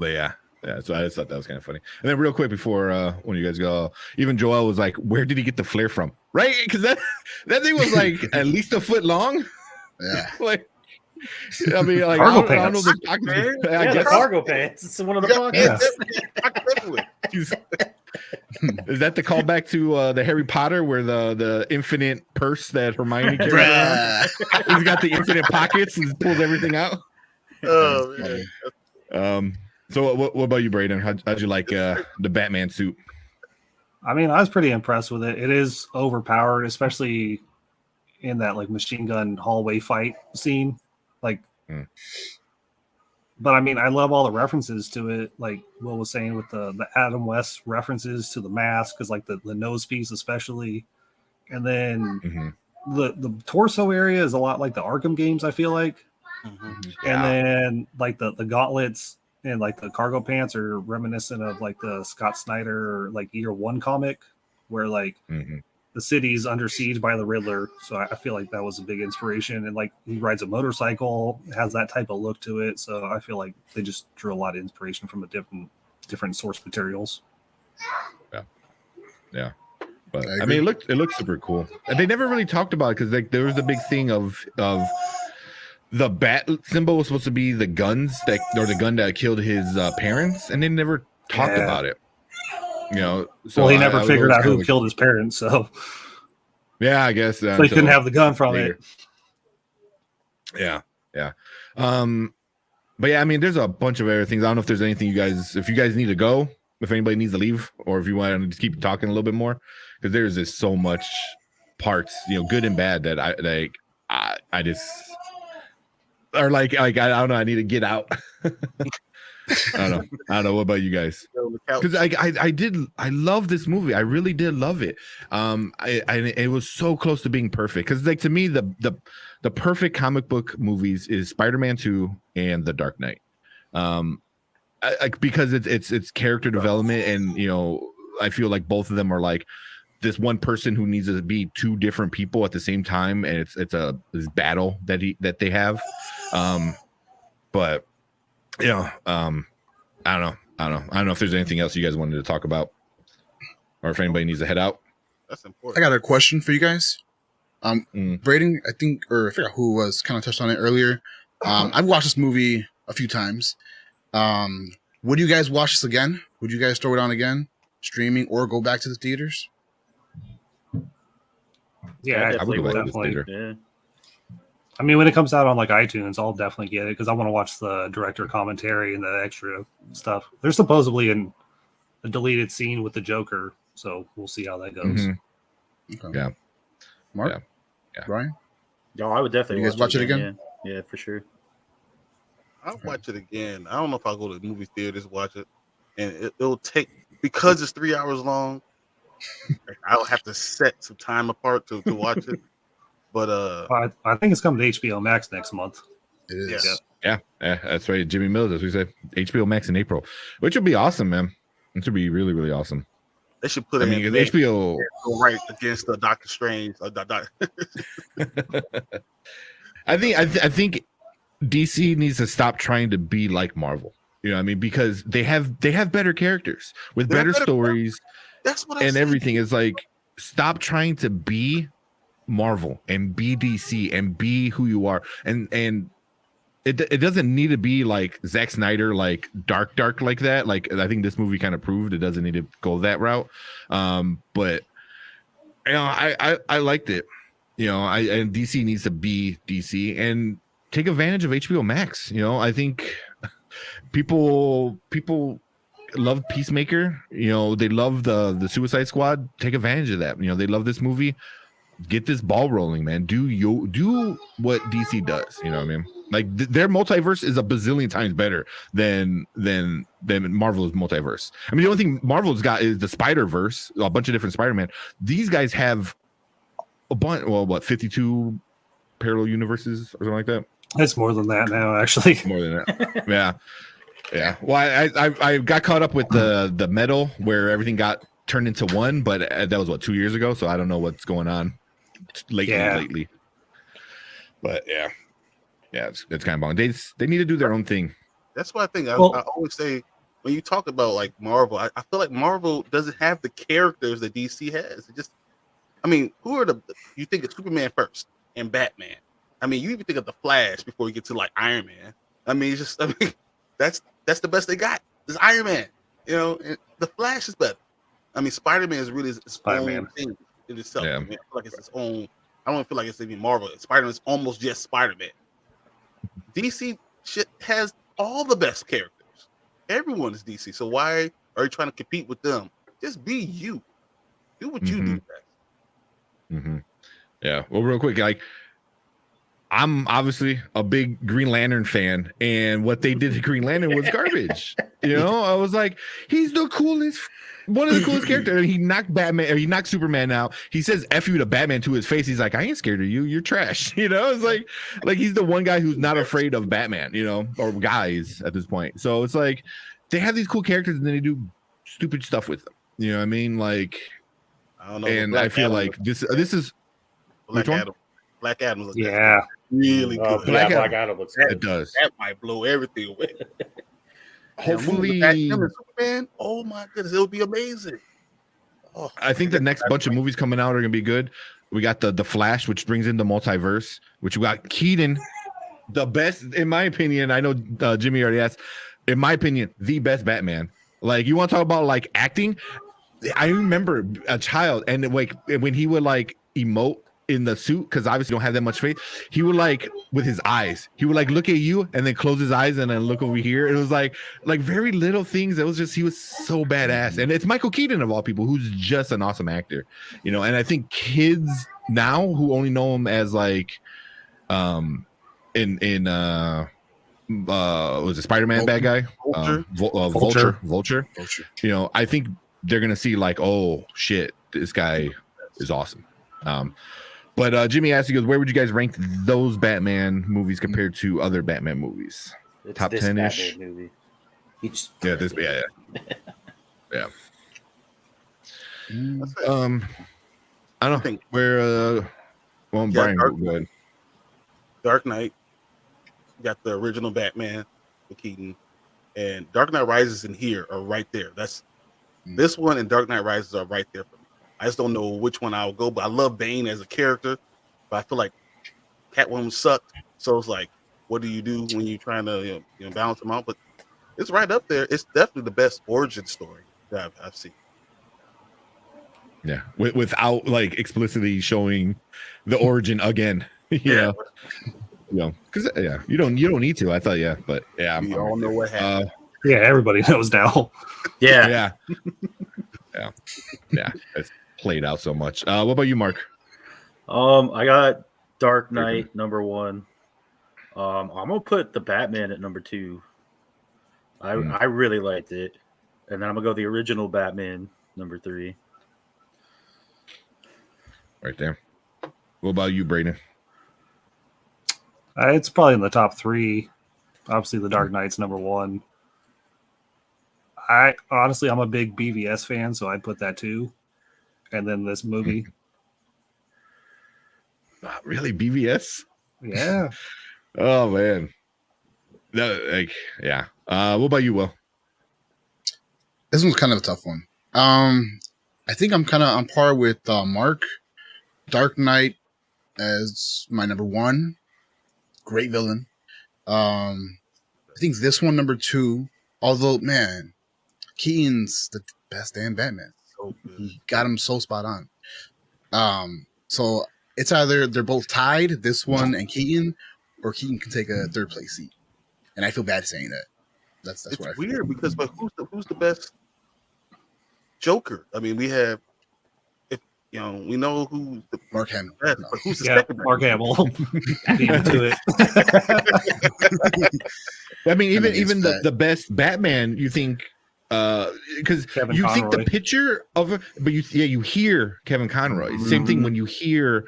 yeah. So I just thought that was kind of funny. And then real quick before when you guys go, even Joel was like, where did he get the flare from? Right? Because that thing was like at least a foot long. Yeah. Like, I mean, like, Cargo I don't know pants. the pockets. I Yeah, the guess cargo pants. It's one of the pockets. is that the callback to the Harry Potter where the infinite purse that Hermione carries around? He's got the infinite pockets and pulls everything out. Oh man. So what about you, Braden? How'd you like the Batman suit? I mean, I was pretty impressed with it. It is overpowered, especially in that like machine gun hallway fight scene. Like, but I mean, I love all the references to it. Like Will was saying with the Adam West references to the mask, because like the nose piece especially, and then the torso area is a lot like the Arkham games. I feel like, and then like the gauntlets and like the cargo pants are reminiscent of like the Scott Snyder like Year One comic, where like the city's under siege by the Riddler. So I feel like that was a big inspiration. And like he rides a motorcycle, has that type of look to it. So I feel like they just drew a lot of inspiration from a different source materials. Yeah. But I mean, it looked super cool. And they never really talked about it because like there was the big thing of the bat symbol was supposed to be the guns or the gun that killed his parents, and they never talked about it. So well, he never figured out who killed his parents, so yeah, I guess so he couldn't have the gun from later. it. Yeah. But yeah, I mean, there's a bunch of other things. I don't know if there's anything if you guys need to go, if anybody needs to leave, or if you want to just keep talking a little bit more, because there's just so much parts, good and bad, that I just are like I don't know, I need to get out. I don't know. What about you guys? Because I love this movie. I really did love it. It was so close to being perfect. Because like to me, the perfect comic book movies is Spider-Man 2 and The Dark Knight. Because it's character development, and you know, I feel like both of them are like this one person who needs to be two different people at the same time, and it's this battle that they have. But you know, I don't know if there's anything else you guys wanted to talk about, or if anybody needs to head out. That's important. I got a question for you guys. Braden, I think, or I forgot who was kind of touched on it earlier. I've watched this movie a few times. Would you guys watch this again? Would you guys throw it on again, streaming, or go back to the theaters? Yeah, I would go back to the definitely. theater. Yeah. I mean, when it comes out on like iTunes, I'll definitely get it because I want to watch the director commentary and the extra stuff. There's supposedly a deleted scene with the Joker, so we'll see how that goes. Mm-hmm. Okay. Yeah. Mark? Yeah. Brian? No, I would definitely You guys watch it again? Yeah, for sure. I'll watch it again. I don't know if I'll go to the movie theaters watch it, and it'll take, because it's 3 hours long. I'll have to set some time apart to watch it. But I think it's coming to HBO Max next month. It is. Yeah, that's right. Jimmy Mills, as we said, HBO Max in April, which would be awesome, man. It would be really, really awesome. they should put it in HBO go right against Doctor Strange. I think DC needs to stop trying to be like Marvel. You know what I mean? Because they have better characters with They have better better stories That's what and everything. Is like, stop trying to be Marvel and be DC and be who you are. And it doesn't need to be like Zack Snyder, like dark like that. Like, I think this movie kind of proved it doesn't need to go that route. But you know, I liked it. You know, and DC needs to be DC and take advantage of HBO Max. You know, I think people love Peacemaker. You know, they love the Suicide Squad. Take advantage of that. You know, they love this movie. Get this ball rolling, man. Do what DC does. You know what I mean? Like their multiverse is a bazillion times better than Marvel's multiverse. I mean, the only thing Marvel's got is the Spider-Verse, a bunch of different Spider-Man. These guys have a bunch. Well, what, 52 parallel universes or something like that? It's more than that now, actually. More than that. Yeah. Well, I got caught up with the metal where everything got turned into one, but that was 2 years ago. So I don't know what's going on lately. But yeah, it's kind of boring. They need to do their own thing. That's what I think. I always say when you talk about like Marvel, I feel like Marvel doesn't have the characters that DC has. It just, I mean, who are you think of Superman first and Batman? I mean, you even think of the Flash before you get to like Iron Man. I mean, that's the best they got. It's Iron Man. You know, and the Flash is better. I mean, Spider-Man is really its own thing in itself. Yeah. I mean, I feel like it's its own. I don't feel like it's even Marvel. Spider-Man is almost just Spider-Man. DC shit has all the best characters. Everyone is DC. So why are you trying to compete with them? Just be you. Do what you do best. Mm-hmm. Yeah. Well, real quick, like, I'm obviously a big Green Lantern fan, and what they did to Green Lantern was garbage. You know, I was like, he's the coolest, one of the coolest characters. And he knocked Batman, or he knocked Superman out. He says "F you" to Batman to his face. He's like, I ain't scared of you. You're trash. You know, it's like he's the one guy who's not afraid of Batman. You know, or guys at this point. So it's like they have these cool characters, and then they do stupid stuff with them. You know what I mean? Like, I don't know. And I feel like this is Black Adam. Black Adam looks Yeah. really good. Black Adam looks good. it does. That might blow everything away. Hopefully, Superman, oh my goodness, it'll be amazing. Oh, I think the next bunch of movies coming out are gonna be good. We got the Flash, which brings in the multiverse, which we got Keaton, the best, in my opinion. I know Jimmy already asked. In my opinion, the best Batman. Like, you want to talk about like acting? I remember a child, and like when he would like emote in the suit, because obviously don't have that much faith, he would like with his eyes, he would like look at you and then close his eyes and then look over here. It was like very little things. It was just, he was so badass. And it's Michael Keaton of all people, who's just an awesome actor, you know. And I think kids now who only know him as like in was it Spider-Man bad guy? Vulture. Vulture. You know, I think they're gonna see like, oh shit, this guy is awesome. But Jimmy asked, he goes, where would you guys rank those Batman movies compared to other Batman movies? It's Top this 10-ish? Batman movie. Yeah. That's it. I don't think where well, Brian, go ahead. Dark Knight. Got the original Batman with Keaton, and Dark Knight Rises in here are right there. That's this one and Dark Knight Rises are right there for me. I just don't know which one I'll go, but I love Bane as a character, but I feel like Catwoman sucked. So it's like, what do you do when you're trying to balance them out? But it's right up there. It's definitely the best origin story that I've seen. Yeah, without like explicitly showing the origin again. You know, because you don't need to. I thought, but We all know what happened. Yeah, everybody knows now. Yeah. It's played out so much. What about you, Mark? I got Dark Knight number 1. I'm gonna put the Batman at number 2. I really liked it, and then I'm gonna go the original Batman number 3. Right there. What about you, Brayden? It's probably in the top 3. Obviously, The Dark Knight's number 1. I'm a big BVS fan, so I'd put that too. And then this movie. Really, BVS? Yeah. Oh man. What about you, Will? This one's kind of a tough one. I think I'm kind of on par with Mark. Dark Knight as my number 1. Great villain. I think this one number 2. Although, man, Keaton's the best damn Batman. So he got him so spot on. So it's either they're both tied, this one and Keaton, or Keaton can take a third place seat. And I feel bad saying that. That's it's what I feel. weird because, but who's the best Joker? I mean, we have, we know who the Mark Hamill. best, but who's the second best? Mark Hamill. Beat me to it. I mean, even the best Batman, you think, because you think the picture of it, but you hear Kevin Conroy. Same thing when you hear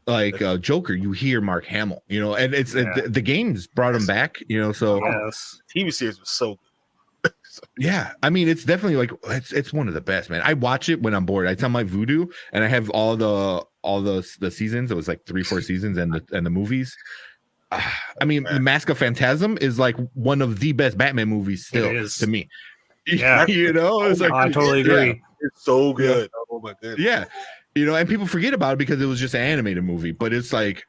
like Joker, you hear Mark Hamill, and it's the games brought him back, so Yes. TV series was so good. yeah, I mean, it's definitely like it's one of the best, man. I watch it when I'm bored. It's on my Vudu, and I have all the seasons. It was like 3-4 seasons, and the movies. I mean, The Mask of Phantasm is like one of the best Batman movies still to me. Yeah, it's like, I totally agree. Yeah, it's so good. Oh my goodness. Yeah, and people forget about it because it was just an animated movie, but it's like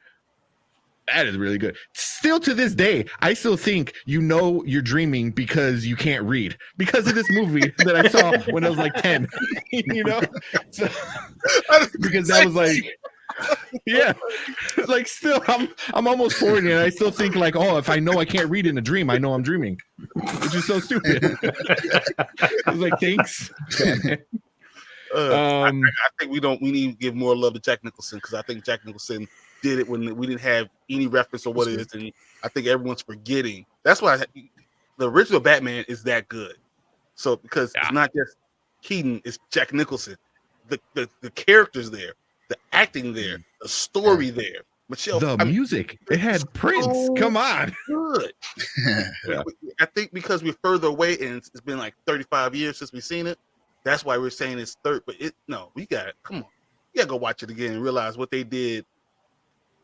that is really good. Still to this day, I still think you're dreaming because you can't read because of this movie that I saw when I was like 10. So, because that was like, yeah, like still I'm almost 40 and I still think like, oh, if I know I can't read in a dream, I know I'm dreaming, which is so stupid. I was like, thanks. I think we need to give more love to Jack Nicholson because I think Jack Nicholson did it when we didn't have any reference of what it is, and I think everyone's forgetting. That's why the original Batman is that good. So because it's not just Keaton, it's Jack Nicholson. The characters there, the acting there, the story there. Michelle, music. It had Prince. So come on. Good. I think because we're further away and it's been like 35 years since we've seen it. That's why we're saying it's third. But we got it. Come on. You gotta go watch it again and realize what they did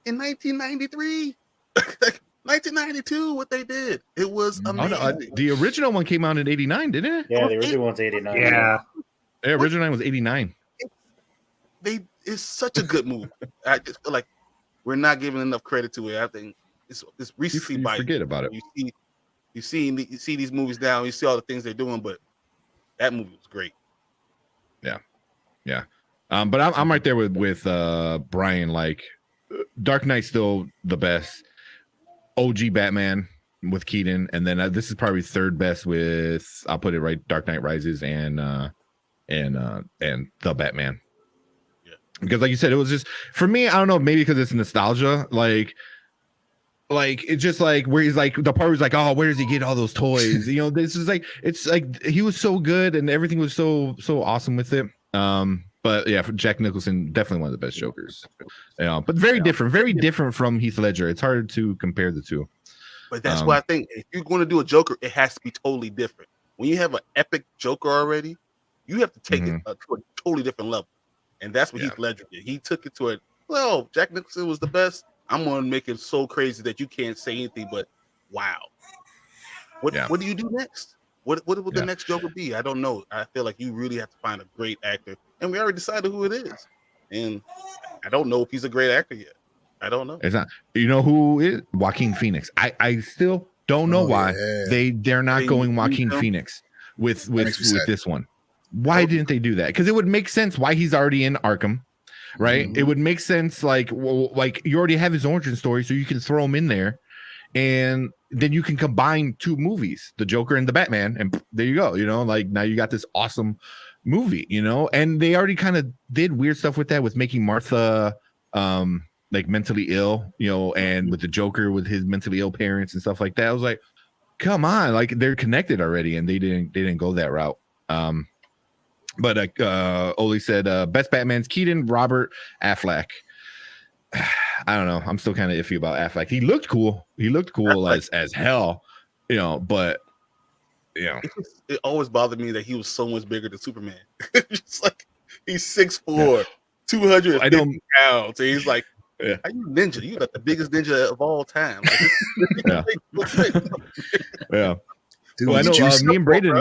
in 1993, 1992, what they did. It was amazing. The original one came out in 89, didn't it? Yeah, the original one's 89. Yeah. The original one was 89. It's such a good movie. I just feel like we're not giving enough credit to it. I think it's recency bias. Forget about it. You see these movies now, you see all the things they're doing, but that movie was great. Yeah. But I'm right there with Brian. Like, Dark Knight's still the best. OG Batman with Keaton, and then this is probably third best with, I'll put it right, Dark Knight Rises and the Batman. Yeah. Because like you said, it was just, for me, I don't know, maybe because it's nostalgia. Like, like it's just like where he's like the part was like, oh, where does he get all those toys? This is like it's like he was so good and everything was so awesome with it. But yeah, for Jack Nicholson, definitely one of the best Jokers. But very different from Heath Ledger. It's hard to compare the two. But that's why I think if you're going to do a Joker, it has to be totally different. When you have an epic Joker already, you have to take it to a totally different level. And that's what Heath Ledger did. He took it to Jack Nicholson was the best. I'm going to make it so crazy that you can't say anything but, wow. What do you do next? What will the next Joker be? I don't know. I feel like you really have to find a great actor. And we already decided who it is. And I don't know if he's a great actor yet. I don't know. It's not. You know who is Joaquin Phoenix? I still don't know why they're not going Joaquin Phoenix with this one. Why didn't they do that? Because it would make sense why he's already in Arkham, right? It would make sense like you already have his origin story, so you can throw him in there, and then you can combine two movies, the Joker and the Batman, and there you go. Like now you got this awesome movie, and they already kind of did weird stuff with that, with making Martha like mentally ill, and with the Joker with his mentally ill parents and stuff like that. I was like, come on, like they're connected already, and they didn't go that route. But Oli said best Batman's Keaton, Robert, Affleck. I don't know. I'm still kind of iffy about Affleck. He looked cool. as hell, but it always bothered me that he was so much bigger than Superman. Just like he's 6'4", 250 pounds, and he's like, are you ninja? You got the biggest ninja of all time. Like, yeah. Dude, I know me and Braden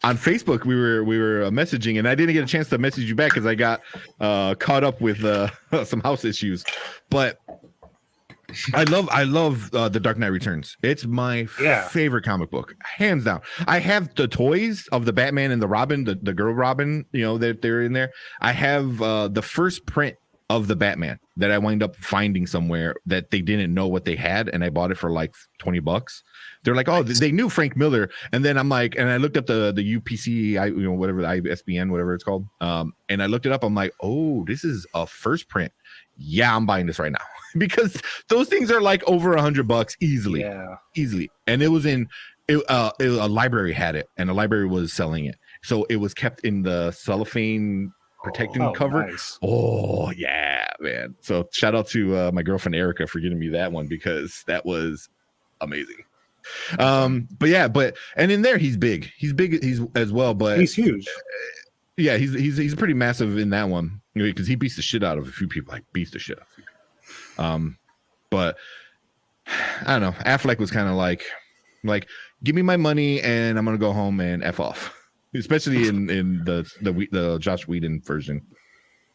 on Facebook we were messaging, and I didn't get a chance to message you back because I got caught up with some house issues. But I love The Dark Knight Returns. It's my favorite comic book, hands down. I have the toys of the Batman and the Robin, the girl Robin, that they're in there. I have the first print of the Batman that I wind up finding somewhere that they didn't know what they had, and I bought it for like $20. They're like, oh, they knew Frank Miller, and then I'm like, and I looked up the UPC, whatever the ISBN, whatever it's called, and I looked it up. I'm like, oh, this is a first print. Yeah, I'm buying this right now because those things are like over $100 easily, easily. And it was in a library had it, and a library was selling it, so it was kept in the cellophane protecting cover. Nice. Oh yeah, man. So shout out to my girlfriend Erica for getting me that one because that was amazing. But and in there he's big as well, but he's huge. He's pretty massive in that one because he beats the shit out of a few people. But I don't know. Affleck was kind of like give me my money and I'm gonna go home and F off. Especially in the Josh Whedon version.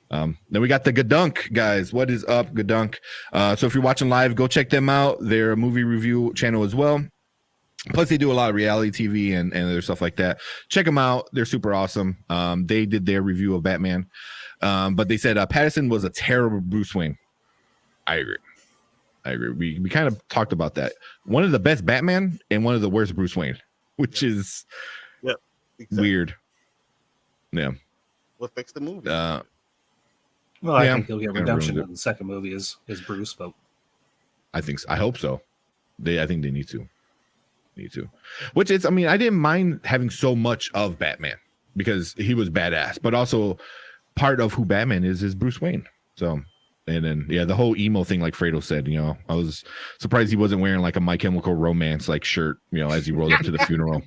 Then we got the Gadunk guys. What is up, Gadunk? So if you're watching live, go check them out. They're a movie review channel as well. Plus, they do a lot of reality TV and other stuff like that. Check them out. They're super awesome. They did their review of Batman. But they said Pattinson was a terrible Bruce Wayne. I agree. We kind of talked about that. One of the best Batman and one of the worst Bruce Wayne, which is... Exactly. Weird. Yeah. What fixed the movie? I think he'll get redemption in the second movie as Bruce, but I think so. I hope so. I think they need to. Which is, I mean, I didn't mind having so much of Batman because he was badass, but also part of who Batman is Bruce Wayne. So, and then the whole emo thing, like Fredo said, I was surprised he wasn't wearing like a My Chemical Romance like shirt, as he rolled up to the funeral.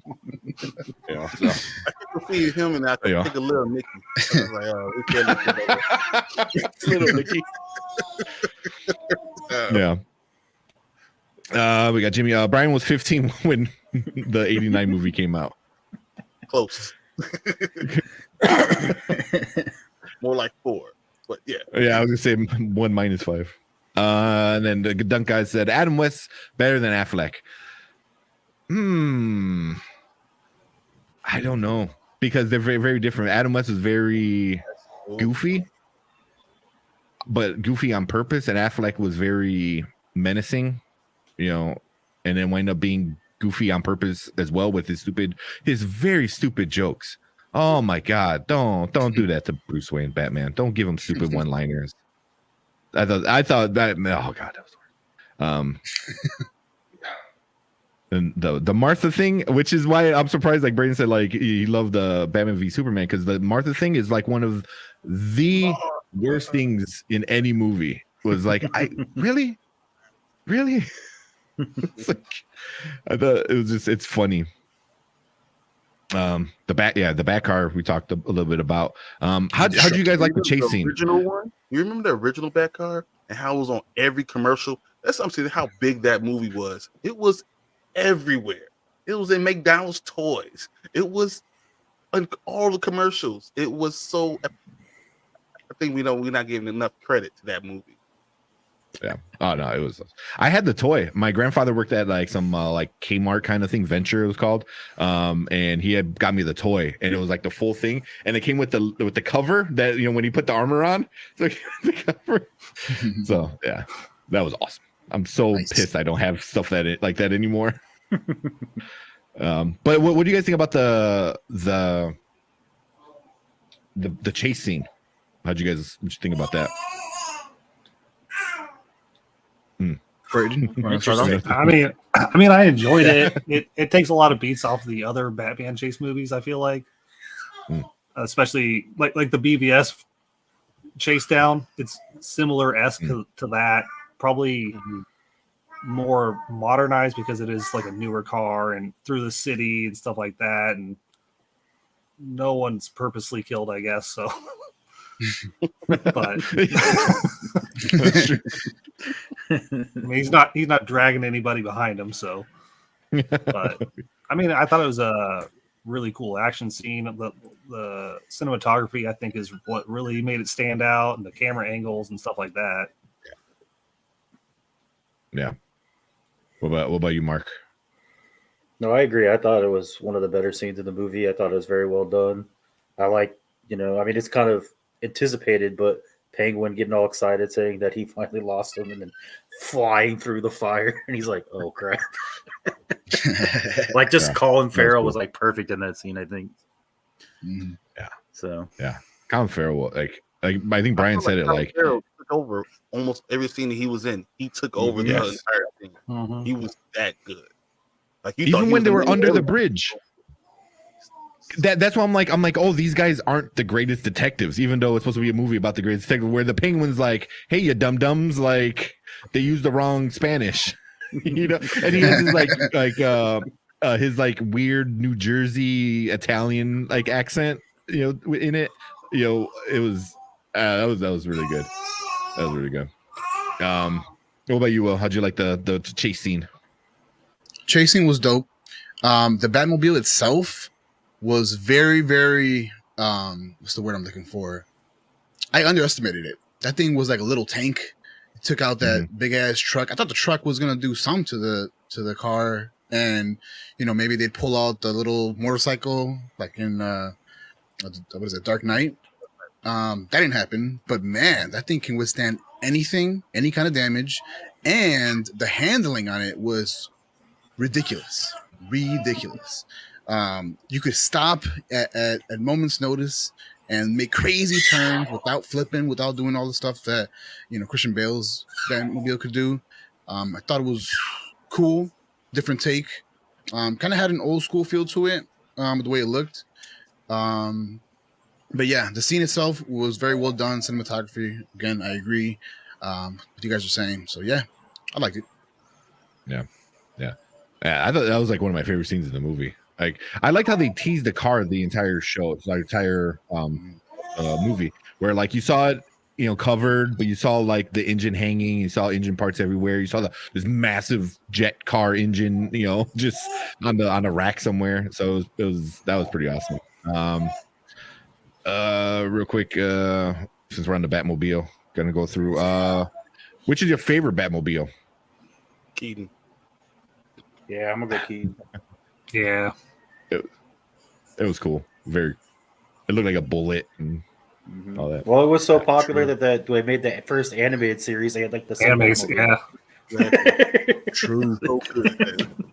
So I could see him and I could think of Little Nicky. I was like, oh, we can't Little Nicky. We got Jimmy. Brian was 15 when the 89 movie came out. Close. More like 4. But yeah, I was gonna say 1 - 5. And then the Dunk guy said Adam West better than Affleck. I don't know because they're very, very different. Adam West is very goofy, but goofy on purpose, and Affleck was very menacing, and then wind up being goofy on purpose as well with his very stupid jokes. Oh my God! Don't do that to Bruce Wayne, Batman. Don't give him stupid one-liners. I thought that. Oh God, that was And the Martha thing, which is why I'm surprised, like Brayden said, like he loved the Batman v Superman, because the Martha thing is like one of the worst things in any movie. Was like, I really. It's like, I thought it was just, it's funny. The bat car we talked a little bit about. How do you guys like the chase scene? Original one? You remember the original bat car and how it was on every commercial? That's what I'm saying, how big that movie was. It was everywhere. It was in McDonald's toys. It was on all the commercials. It was so. I think we're not giving enough credit to that movie. Yeah. Oh no, it was. I had the toy. My grandfather worked at like some like Kmart kind of thing, Venture it was called. And he had got me the toy, and it was like the full thing, and it came with the cover that when he put the armor on. So the cover. So yeah, that was awesome. I'm so pissed I don't have stuff like that anymore. But what do you guys think about the chase scene? What you think about that? I mean, I enjoyed it. It takes a lot of beats off the other Batman chase movies, I feel like. Especially like the BVS chase down. It's similar-esque to that. Probably more modernized because it is like a newer car and through the city and stuff like that. And no one's purposely killed, I guess. So, but That's true. I mean, he's not dragging anybody behind him. So, but I mean, I thought it was a really cool action scene. The cinematography, I think, is what really made it stand out, and the camera angles and stuff like that. Yeah. What about you, Mark? No, I agree. I thought it was one of the better scenes in the movie. I thought it was very well done. I like, I mean, it's kind of anticipated, but Penguin getting all excited saying that he finally lost him and then flying through the fire. And he's like, oh, crap. Like, just Colin Farrell was like perfect in that scene, I think. Yeah. So, yeah. Colin Farrell, like I think Brian said it like Farrell took over almost every scene that he was in. He took over the entire thing. Mm-hmm. He was that good. Like even when they were under the bridge. That's why I'm like, oh, these guys aren't the greatest detectives, even though it's supposed to be a movie about the greatest detective, where the Penguin's like, hey, you dum-dums, like they used the wrong Spanish. And he has his his like weird New Jersey Italian like accent, in it. It was that was really good. That was really good. What about you, Will? How'd you like the chase scene? Chasing was dope. The Batmobile itself was very, very what's the word I'm looking for? I underestimated it. That thing was like a little tank. It took out that big ass truck. I thought the truck was gonna do some to the car, and maybe they'd pull out the little motorcycle like in what is it, Dark Knight? That didn't happen. But man, that thing can withstand anything, any kind of damage, and the handling on it was ridiculous. You could stop at moment's notice and make crazy turns without flipping, without doing all the stuff that Christian Bale's Batmobile could do. I thought it was cool, different take. Kind of had an old school feel to it, with the way it looked. But yeah, the scene itself was very well done. Cinematography, again, I agree with you guys are saying. So yeah, I liked it. Yeah. I thought that was like one of my favorite scenes in the movie. Like, I liked how they teased the car the entire show, the entire movie, where like you saw it, covered, but you saw like the engine hanging, you saw engine parts everywhere, you saw this massive jet car engine, just on a rack somewhere. So that was pretty awesome. Real quick, since we're on the Batmobile, gonna go through. Which is your favorite Batmobile? Keaton. yeah, I'm gonna go Keaton. Yeah. It was cool. It looked like a bullet and all that. Well, it was so popular that they made the first animated series. They had like the Animes, yeah. True.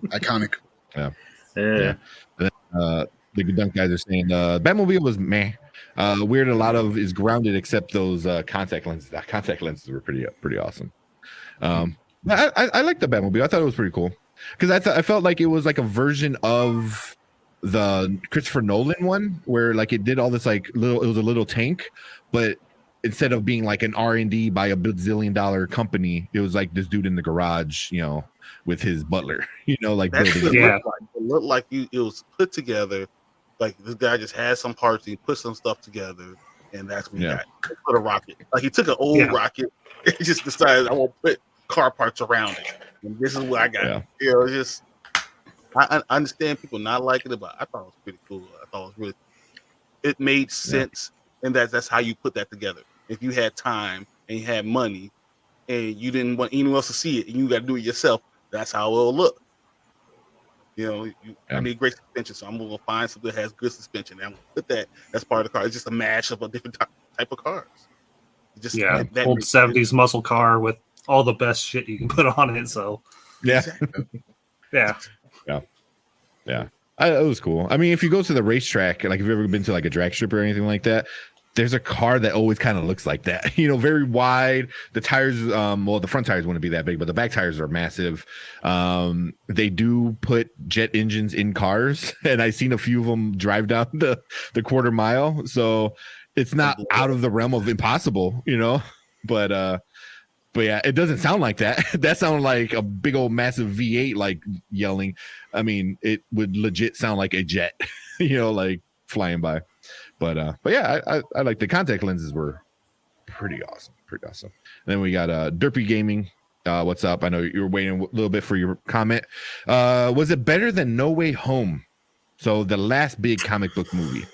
Iconic. Yeah. The Good Dunk guys are saying Batmobile was meh. Weird, a lot of is grounded except those contact lenses. The contact lenses were pretty awesome. I like the Batmobile. I thought it was pretty cool because I felt like it was like a version of the Christopher Nolan one where like it did all this like it was a little tank, but instead of being like an R&D by a bazillion-dollar company, it was like this dude in the garage, with his butler, like That's building. what it looked like. It was put together. Like this guy just had some parts, he put some stuff together, and that's what he got. He put a rocket. Like he took an old rocket, and he just decided I won't put car parts around it. And this is what I got. It's just I understand people not liking it, but I thought it was pretty cool. I thought it was really. It made sense, and that's how you put that together. If you had time and you had money, and you didn't want anyone else to see it, and you got to do it yourself, that's how it'll look. I need great suspension, so I'm gonna find something that has good suspension. And I'm gonna put that as part of the car. It's just a mash of a different type of cars. Just that old 70s muscle car with all the best shit you can put on it. So exactly. yeah. It was cool. I mean, if you go to the racetrack, like if you've ever been to like a drag strip or anything like that, there's a car that always kind of looks like that, very wide. The tires, the front tires wouldn't be that big, but the back tires are massive. They do put jet engines in cars, and I've seen a few of them drive down the quarter mile. So it's not out of the realm of impossible, but yeah, it doesn't sound like that. That sounded like a big old massive V8, like yelling. I mean, it would legit sound like a jet, like flying by. But yeah, I like the contact lenses were pretty awesome. And then we got Derpy Gaming. What's up? I know you were waiting a little bit for your comment. Was it better than No Way Home? So the last big comic book movie.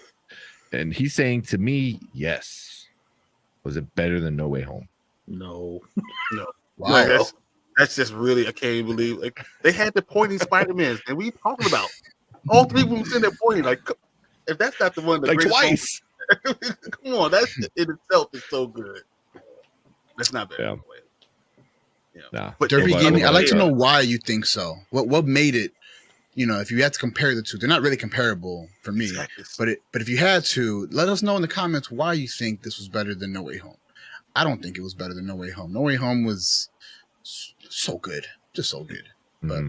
And he's saying to me, yes. Was it better than No Way Home? No. Wow. No, that's just really, I can't believe. Like they had the pointing Spider-Mans, and we talking about all three of them sitting there pointing. Like, if that's not the one, like twice. Come on, that's in itself is so good. That's not bad. But Derpy Gaming, I'd like to know why you think so. What made it? If you had to compare the two, they're not really comparable for me. Exactly. But if you had to, let us know in the comments why you think this was better than No Way Home. I don't think it was better than No Way Home. No Way Home was so good, just so good. But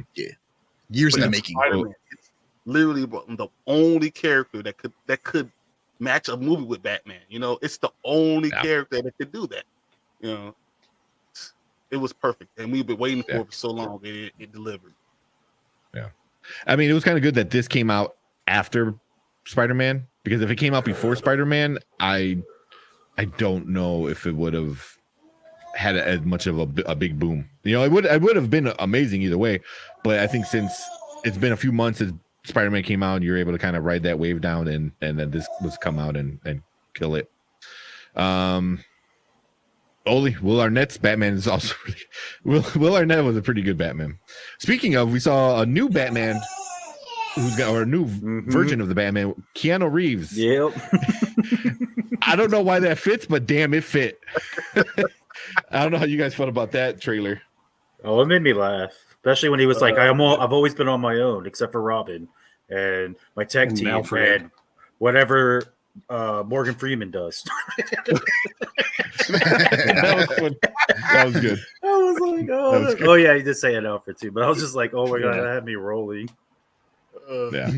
years in the making. It's literally the only character that could match a movie with Batman. It's the only character that could do that. It was perfect, and we've been waiting for it for so long. It delivered. Yeah, I mean, it was kind of good that this came out after Spider-Man, because if it came out before Spider-Man, I don't know if it would have had as much of a big boom. It would have been amazing either way. But I think since it's been a few months since Spider-Man came out, you're able to kind of ride that wave down, and then this was come out and kill it. Will Arnett's Batman is also really, Will Arnett was a pretty good Batman. Speaking of, we saw a new Batman or a new version of the Batman, Keanu Reeves. Yep. I don't know why that fits, but damn, it fit. I don't know how you guys felt about that trailer. Oh, it made me laugh, especially when he was like, "I've always been on my own, except for Robin and my tech team and whatever Morgan Freeman does." That was good. I was like, "Oh yeah, he did say an Alfred too," but I was just like, "Oh my god, that had me rolling." Yeah.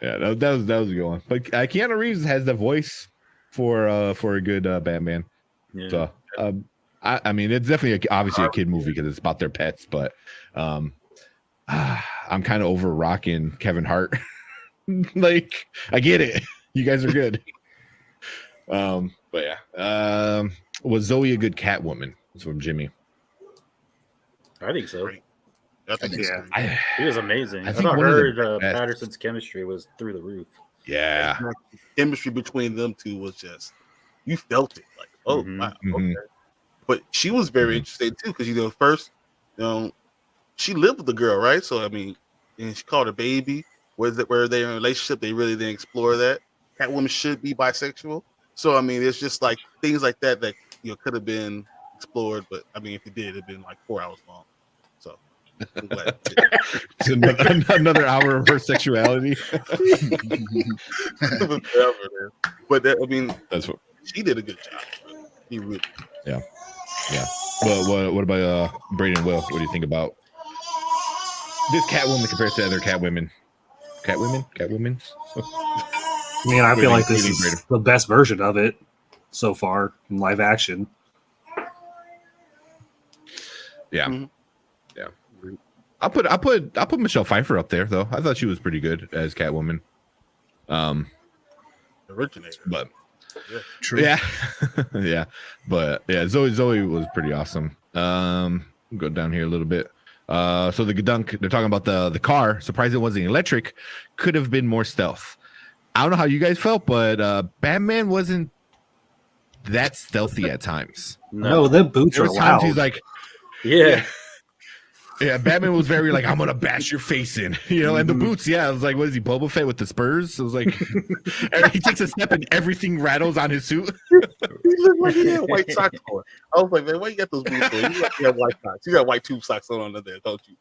That was a good one. But Keanu Reeves has the voice for a good Batman. Yeah. So I mean, it's definitely obviously a kid movie because it's about their pets. But I'm kind of over rocking Kevin Hart. Like, I get it. You guys are good. But yeah, was Zoe a good Catwoman? It's from Jimmy. I think so. He was amazing. I heard Patterson's chemistry was through the roof. Yeah, the chemistry between them two was just, you felt it. Like, wow, okay. But she was very interesting too, because first, she lived with the girl, right? So I mean, and she called her baby. Where they in a relationship? They really didn't explore that. Catwoman should be bisexual. So I mean, it's just like things like that could have been explored. But I mean, if it did, it'd been like 4 hours long. So I'm glad. Another hour of her sexuality. But I mean, that's what she did a good job. He really. Yeah. What about Braden and Will? What do you think about this Catwoman compared to other Catwomen? Catwomen's? I mean, I feel like this is the best version of it so far in live action. Yeah. Mm-hmm. Yeah. I'll put Michelle Pfeiffer up there though. I thought she was pretty good as Catwoman. Originator. But yeah. True. Yeah. Yeah. But yeah, Zoe was pretty awesome. Go down here a little bit. So the Gdunk, they're talking about the car. Surprised it wasn't electric. Could have been more stealth. I don't know how you guys felt, but Batman wasn't that stealthy at times. No, the boots are loud. He's like, yeah. Yeah, Batman was very like, I'm gonna bash your face in, and the boots, I was like, what is he, Boba Fett with the spurs? It was like, he takes a step and everything rattles on his suit. He looked like he had white socks on. I was like, man, why you got those boots on? You have white socks. You got white tube socks on under there, don't you?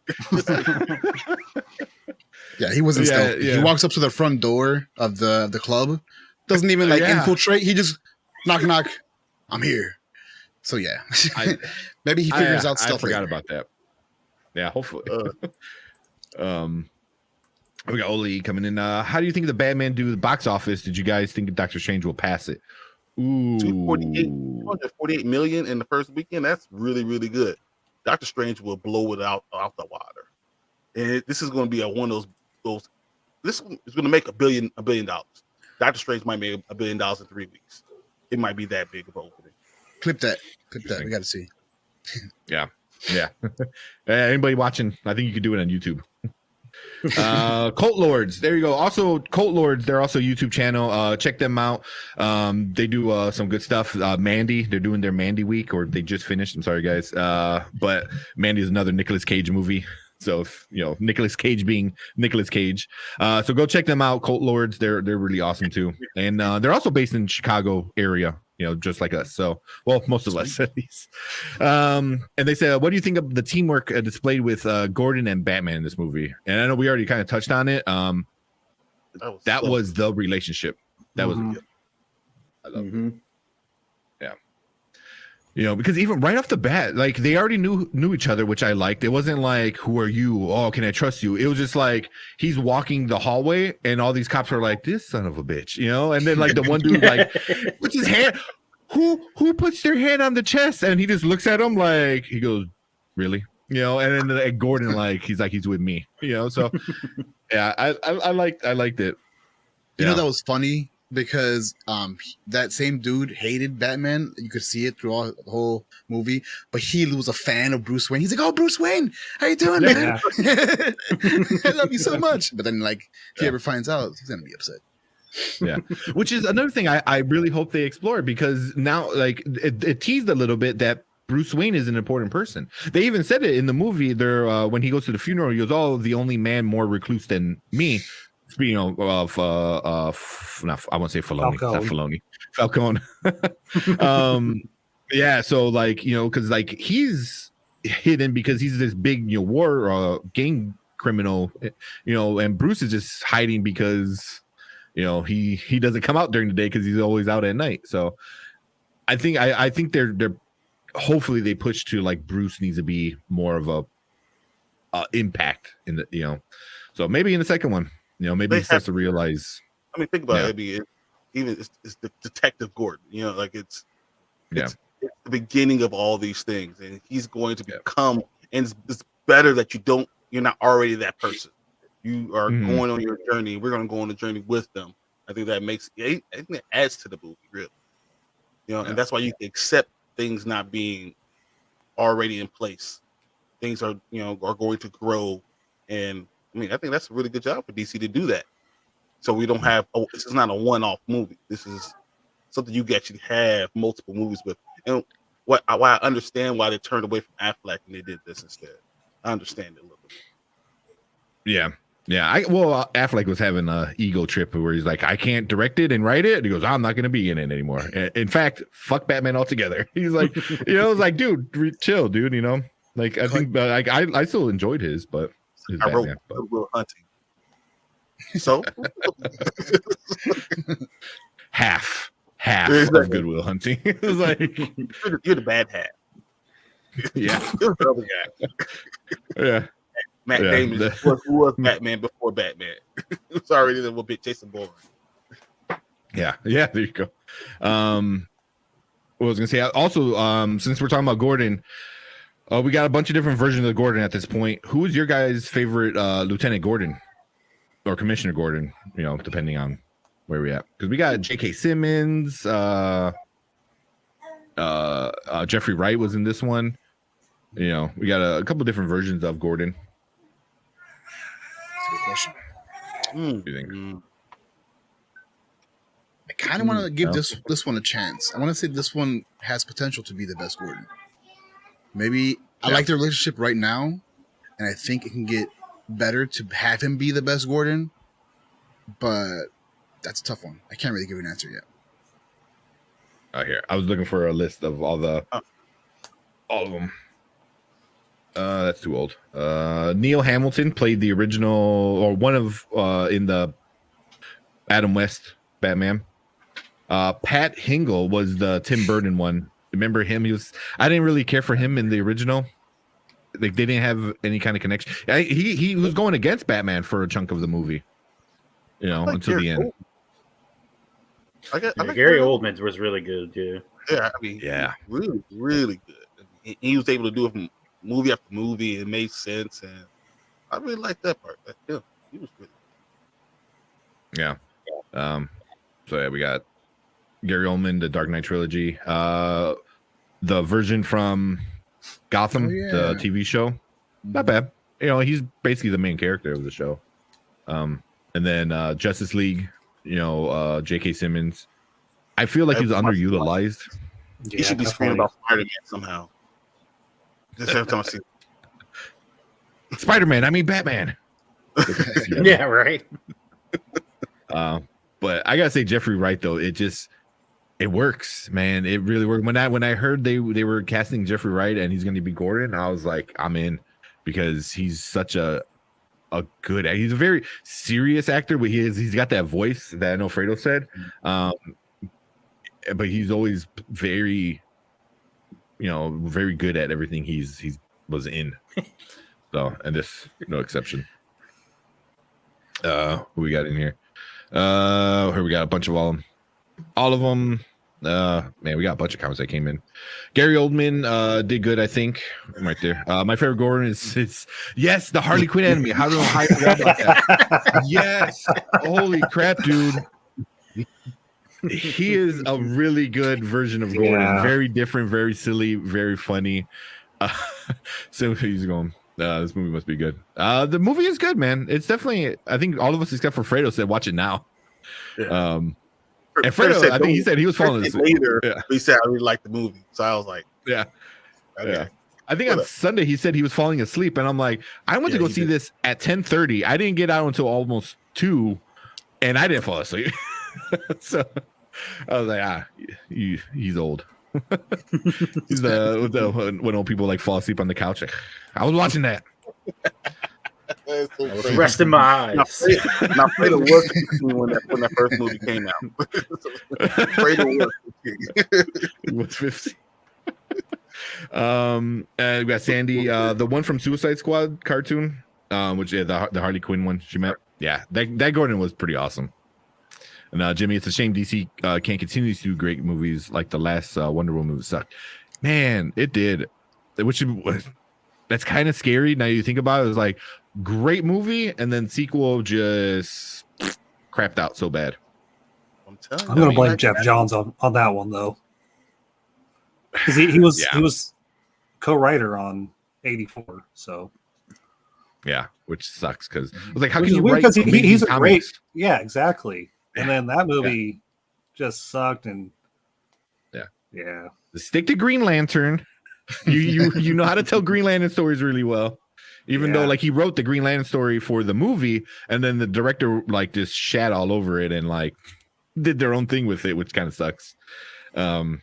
Yeah, he wasn't stealthy. Yeah. He walks up to the front door of the club, doesn't even infiltrate. He just knock, I'm here. So yeah, maybe he figures out stuff. I forgot about that. Yeah, hopefully. We got Oli coming in. How do you think the Batman do the box office? Did you guys think Doctor Strange will pass it? Ooh, 248 million in the first weekend. That's really, really good. Doctor Strange will blow it out the water, and this is going to be one of those. This is going to make $1 billion. Doctor Strange might make $1 billion in 3 weeks. It might be that big of an opening. Clip that. We got to see. Yeah. Anybody watching? I think you can do it on YouTube. Cult Lords, there you go. Also, Cult Lords, they're also a YouTube channel. Check them out. They do some good stuff. Mandy, they're doing their Mandy week, or they just finished. I'm sorry, guys. But Mandy is another Nicolas Cage movie. So if Nicolas Cage being Nicolas Cage, so go check them out. Cult Lords, they're really awesome too, and they're also based in Chicago area. Just like us. So, well, most of us at least. And they said, what do you think of the teamwork displayed with Gordon and Batman in this movie? And I know we already kind of touched on it. That was the relationship. That was good. I love it. Yeah. Because even right off the bat, like they already knew each other, which I liked. It wasn't like, who are you? Oh, can I trust you? It was just like he's walking the hallway and all these cops are like, this son of a bitch, and then like the one dude like puts his hand, who puts their hand on the chest, and he just looks at him like, he goes, really? And then Gordon he's with me, so yeah, I liked it. That was funny. Because that same dude hated Batman. You could see it throughout the whole movie. But he was a fan of Bruce Wayne. He's like, oh, Bruce Wayne, how you doing, man? I love you so much. But then, if he ever finds out, he's going to be upset. Yeah. Which is another thing I really hope they explore, because now, it teased a little bit that Bruce Wayne is an important person. They even said it in the movie there when he goes to the funeral. He goes, oh, the only man more recluse than me. Speaking of, I won't say Filoni, not Filoni, Falcone. Yeah, so because he's hidden because he's this big war gang criminal, and Bruce is just hiding because he doesn't come out during the day because he's always out at night. So I think they're hopefully they push to Bruce needs to be more of a impact in the so maybe in the second one. Maybe he starts to realize. I mean, think about it. It's the Detective Gordon. It's the beginning of all these things, and he's going to become. And it's better that you're not already that person. You are going on your journey. We're going to go on the journey with them. I think that makes. I think that adds to the movie, really. And that's why you can accept things not being already in place. Things are going to grow, and I mean, I think that's a really good job for DC to do that. So we don't have, this is not a one-off movie. This is something you actually have multiple movies with. And why I understand why they turned away from Affleck and they did this instead. I understand it a little bit. Yeah. Yeah. Affleck was having an ego trip where he's like, I can't direct it and write it. And he goes, I'm not going to be in it anymore. In fact, fuck Batman altogether. He's like, it's like, dude, chill, dude. I think I still enjoyed his, but. I wrote Will Hunting. So half of Good Will Hunting. It was like you're the bad half. Yeah. It was the other guy. Yeah. Matt Yeah, Damon was Batman before Batman. It was already a little bit Jason Bourne. Yeah. There you go. What I was gonna say also, since we're talking about Gordon, we got a bunch of different versions of Gordon at this point. Who is your guys' favorite Lieutenant Gordon or Commissioner Gordon? You know, depending on where we at, because we got J.K. Simmons, Jeffrey Wright was in this one. You know, we got a couple different versions of Gordon. That's a good question. What do you think? I kind of want to give this one a chance. I want to say this one has potential to be the best Gordon. Maybe I like the relationship right now, and I think it can get better to have him be the best Gordon. But that's a tough one. I can't really give an answer yet. Here, I was looking for a list of all of them. That's too old. Neil Hamilton played the original, or one of in the Adam West Batman. Pat Hingle was the Tim Burton one. Remember him? I didn't really care for him in the original. Like, they didn't have any kind of connection. He was going against Batman for a chunk of the movie. You know, until the end. Gary Oldman was really good. Yeah, I mean, really, really good. He was able to do it from movie after movie. It made sense, and I really liked that part. Yeah, he was good. Yeah. So yeah, we got Gary Oldman, the Dark Knight trilogy, the version from Gotham, the TV show, not bad. You know, he's basically the main character of the show. And then Justice League, you know, J.K. Simmons. I feel like he's underutilized. He should be screaming about Spider-Man somehow. Just every time I see Spider-Man, I mean Batman. Yeah, right. But I gotta say, Jeffrey Wright though, it works, man. It really worked. When I heard they were casting Jeffrey Wright and he's going to be Gordon, I was like, I'm in, because he's such a good. He's a very serious actor, but he's got that voice that I know Fredo said. But he's always very, you know, very good at everything he was in. So, and this no exception. Who we got in here? Here we got a bunch of all of them. Man, we got a bunch of comments that came in. Gary Oldman did good, I think. Right there. My favorite Gordon is yes, the Harley Quinn enemy. How do I forgot about that? Yes. Holy crap, dude. He is a really good version of Gordon. Yeah. Very different, very silly, very funny. So he's going, this movie must be good. The movie is good, man. It's definitely, I think all of us except for Fredo said watch it now. Yeah. And Fredo, I think he said he was falling asleep. Later, he said I really liked the movie. So I was like, yeah. okay. Yeah. I think on Sunday he said he was falling asleep, and I'm like, I went to go see this at 10:30. I didn't get out until almost 2, and I didn't fall asleep. So I was like, he's old. He's when old people like fall asleep on the couch. I was watching that. So Resting my eyes. Now Fredo was 15 when that first movie came out. Fredo was 15. He was 15. And we got Sandy, the one from Suicide Squad cartoon, which the Harley Quinn one she met. Yeah, that Gordon was pretty awesome. And Jimmy, it's a shame DC can't continue to do great movies like the last Wonder Woman movie sucked. Man, it did. That's kind of scary now you think about it. It was like great movie, and then sequel just crapped out so bad. I'm gonna blame Jeff Johns on that one though, because he was co-writer on 84. So yeah, which sucks because I was like, how which can you weird write? Because he's a great, comics? yeah, exactly. And then that movie just sucked, and yeah. Stick to Green Lantern. You know how to tell Green Lantern stories really well. Even though like he wrote the Green Lantern story for the movie, and then the director like just shat all over it and like did their own thing with it, which kind of sucks. When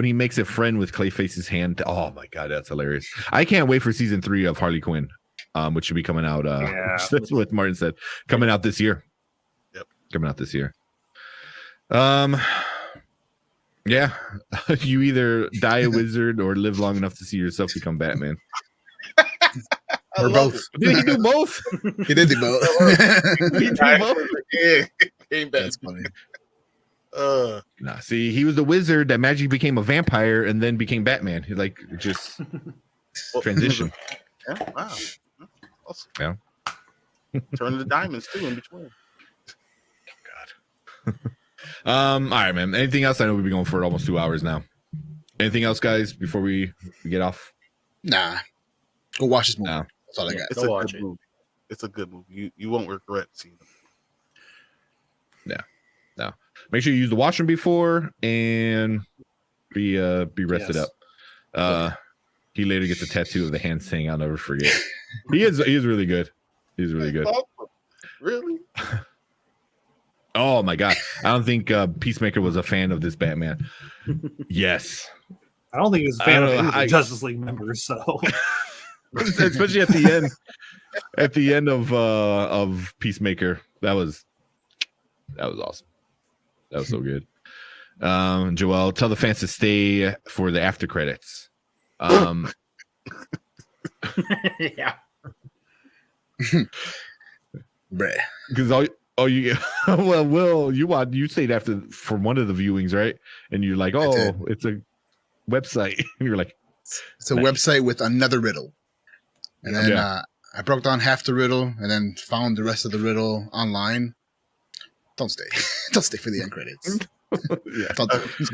he makes a friend with Clayface's hand, oh my god, that's hilarious. I can't wait for season 3 of Harley Quinn, which should be coming out. That's what Martin said, coming out this year. Yep, coming out this year. Yeah, you either die a wizard or live long enough to see yourself become Batman. Or both. Did he do both? He did do both. He did both. Yeah, came back. That's funny. Nah, see, he was the wizard that magically became a vampire and then became Batman. He like just transition. Yeah, wow. Awesome. Yeah. Turn the diamonds too in between. All right, man. Anything else? I know we've been going for almost 2 hours now. Anything else, guys, before we get off? Nah. Go watch this movie. No. That's all I got. It's a good movie. It's a good movie. You won't regret seeing it. No. Make sure you use the washroom before and be rested up. He later gets a tattoo of the hand saying, "I'll never forget." He is really good. He's really good. Really? Oh my god. I don't think Peacemaker was a fan of this Batman. Yes. I don't think he was a fan of any of the Justice League members, so especially at the end of Peacemaker. That was awesome. That was so good. Joel, tell the fans to stay for the after credits. Yeah. Bruh. Because all you well, Will, you stayed after for one of the viewings, right? And you're like, oh, it's a website. And you're like, it's a website with another riddle. And then I broke down half the riddle and then found the rest of the riddle online. Don't stay. Don't stay for the end credits. Yeah. Don't do it.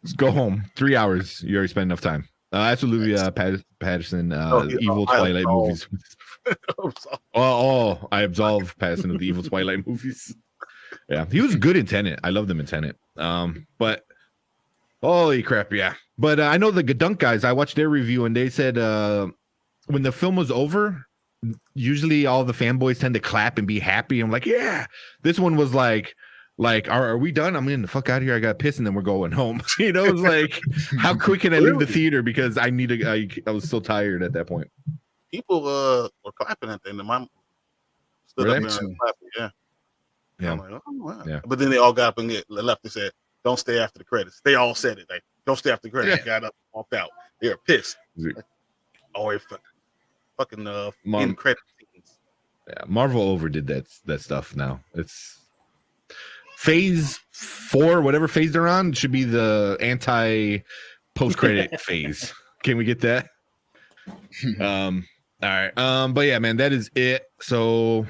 Just go home. 3 hours. You already spent enough time. Absolutely, Pattinson, evil Twilight movies. I absolve Pattinson of the evil Twilight movies. Yeah, he was good in Tenet. I loved him in Tenet. But holy crap, yeah. But I know the Gadunk guys. I watched their review and they said when the film was over, usually all the fanboys tend to clap and be happy. I'm like, yeah. This one was like, are we done? I'm getting the fuck out of here. I got pissed and then we're going home. You know, it's like, how quick can I leave the theater? Because I was so tired at that point. People were clapping at the end of my stood up there and clapping. Yeah. Yeah. I'm like, oh, wow. Yeah. But then they all got up and left and said, don't stay after the credits. They all said it. Like, don't stay after the credits. Yeah. Got up, walked out. They were pissed. Like, oh, fucking in credit scenes. Yeah, Marvel overdid that stuff now. It's phase 4, whatever phase they're on, should be the anti post-credit phase. Can we get that? All right. But yeah, man, that is it. So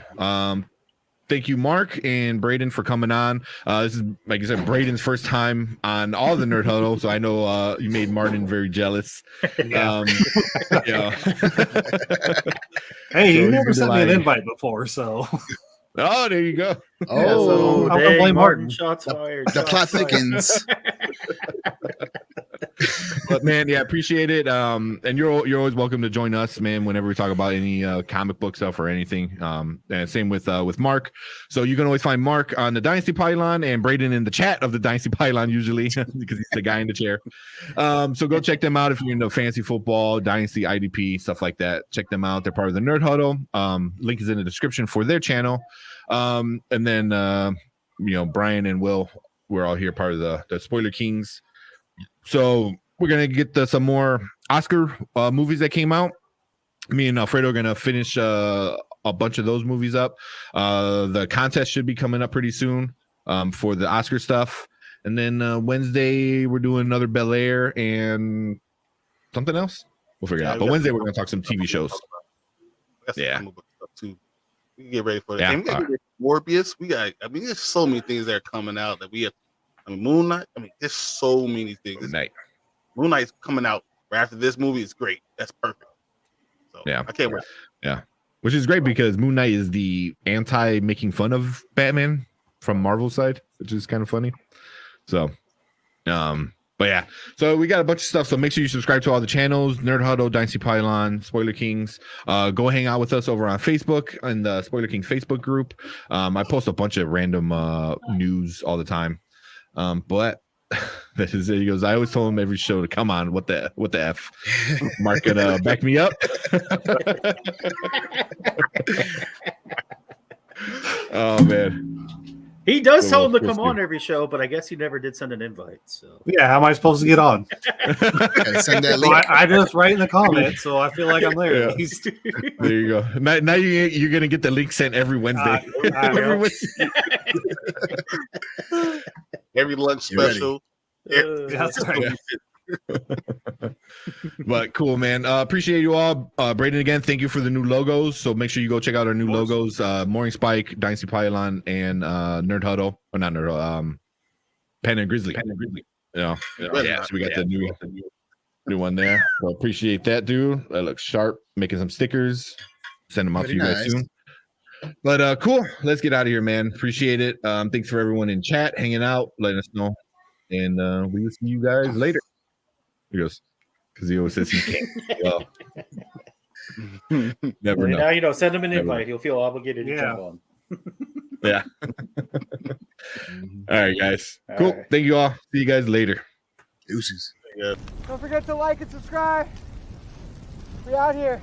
thank you, Mark and Braden, for coming on. This is, like I said, Braden's first time on all the Nerd Huddle, so I know you made Martin very jealous. Yeah. Yeah. Hey, you never sent me an invite before, so Oh, there you go. Oh, I'm gonna blame Martin. Shots fired. the plot thickens. But man, yeah, appreciate it. And you're always welcome to join us, man, whenever we talk about any comic book stuff or anything. And same with Mark. So you can always find Mark on the Dynasty Pylon and Braden in the chat of the Dynasty Pylon usually because he's the guy in the chair. So go check them out if you're into fantasy football, Dynasty, IDP, stuff like that. Check them out. They're part of the Nerd Huddle. Link is in the description for their channel. And then Brian and Will, we're all here, part of the Spoiler Kings. So we're gonna get some more Oscar movies that came out. Me and Alfredo are gonna finish a bunch of those movies up. The contest should be coming up pretty soon for the Oscar stuff. And then Wednesday we're doing another Bel Air and something else. We'll figure it out. But Wednesday we're gonna talk some TV shows. Yeah. Too. We can get ready for that. Yeah. And we got Morbius. There's so many things that are coming out that we have. Moon Knight. There's so many things. Moon Knight's coming out right after this movie. It's great. That's perfect. So yeah, I can't wait. Yeah, which is great because Moon Knight is the anti making fun of Batman from Marvel side, which is kind of funny. So, but yeah, so we got a bunch of stuff. So make sure you subscribe to all the channels: Nerd Huddle, Dynasty Pylon, Spoiler Kings. Go hang out with us over on Facebook in the Spoiler King Facebook group. I post a bunch of random news all the time. But that is it. He goes, I always told him every show to come on. What the F? Mark gonna back me up. Oh man. He does tell him to Chris come on every show, but I guess he never did send an invite. So Yeah, how am I supposed to get on? Okay, send that So link. I just write in the comments, so I feel like I'm there. Yeah. At least. There you go. Now you're gonna get the link sent every Wednesday. Every Wednesday. Every lunch You ready? special. That's right. But cool, man. Appreciate you all. Braden, again, thank you for the new logos. So make sure you go check out our new logos. Morning Spike, Dynasty Pylon, and Nerd Huddle. Or not Nerd Huddle, Pen and Grizzly. Yeah. So we got the new one there. So appreciate that, dude. That looks sharp. Making some stickers. Send them out to you guys soon. But cool. Let's get out of here, man. Appreciate it. Thanks for everyone in chat, hanging out, letting us know. And we will see you guys later. He goes, because he always says he can't. Well, never know. Now you know. Send him an invite. He'll feel obligated to jump on. Yeah. All right, guys. Cool. All right. Thank you all. See you guys later. Deuces. Yeah. Don't forget to like and subscribe. We out here.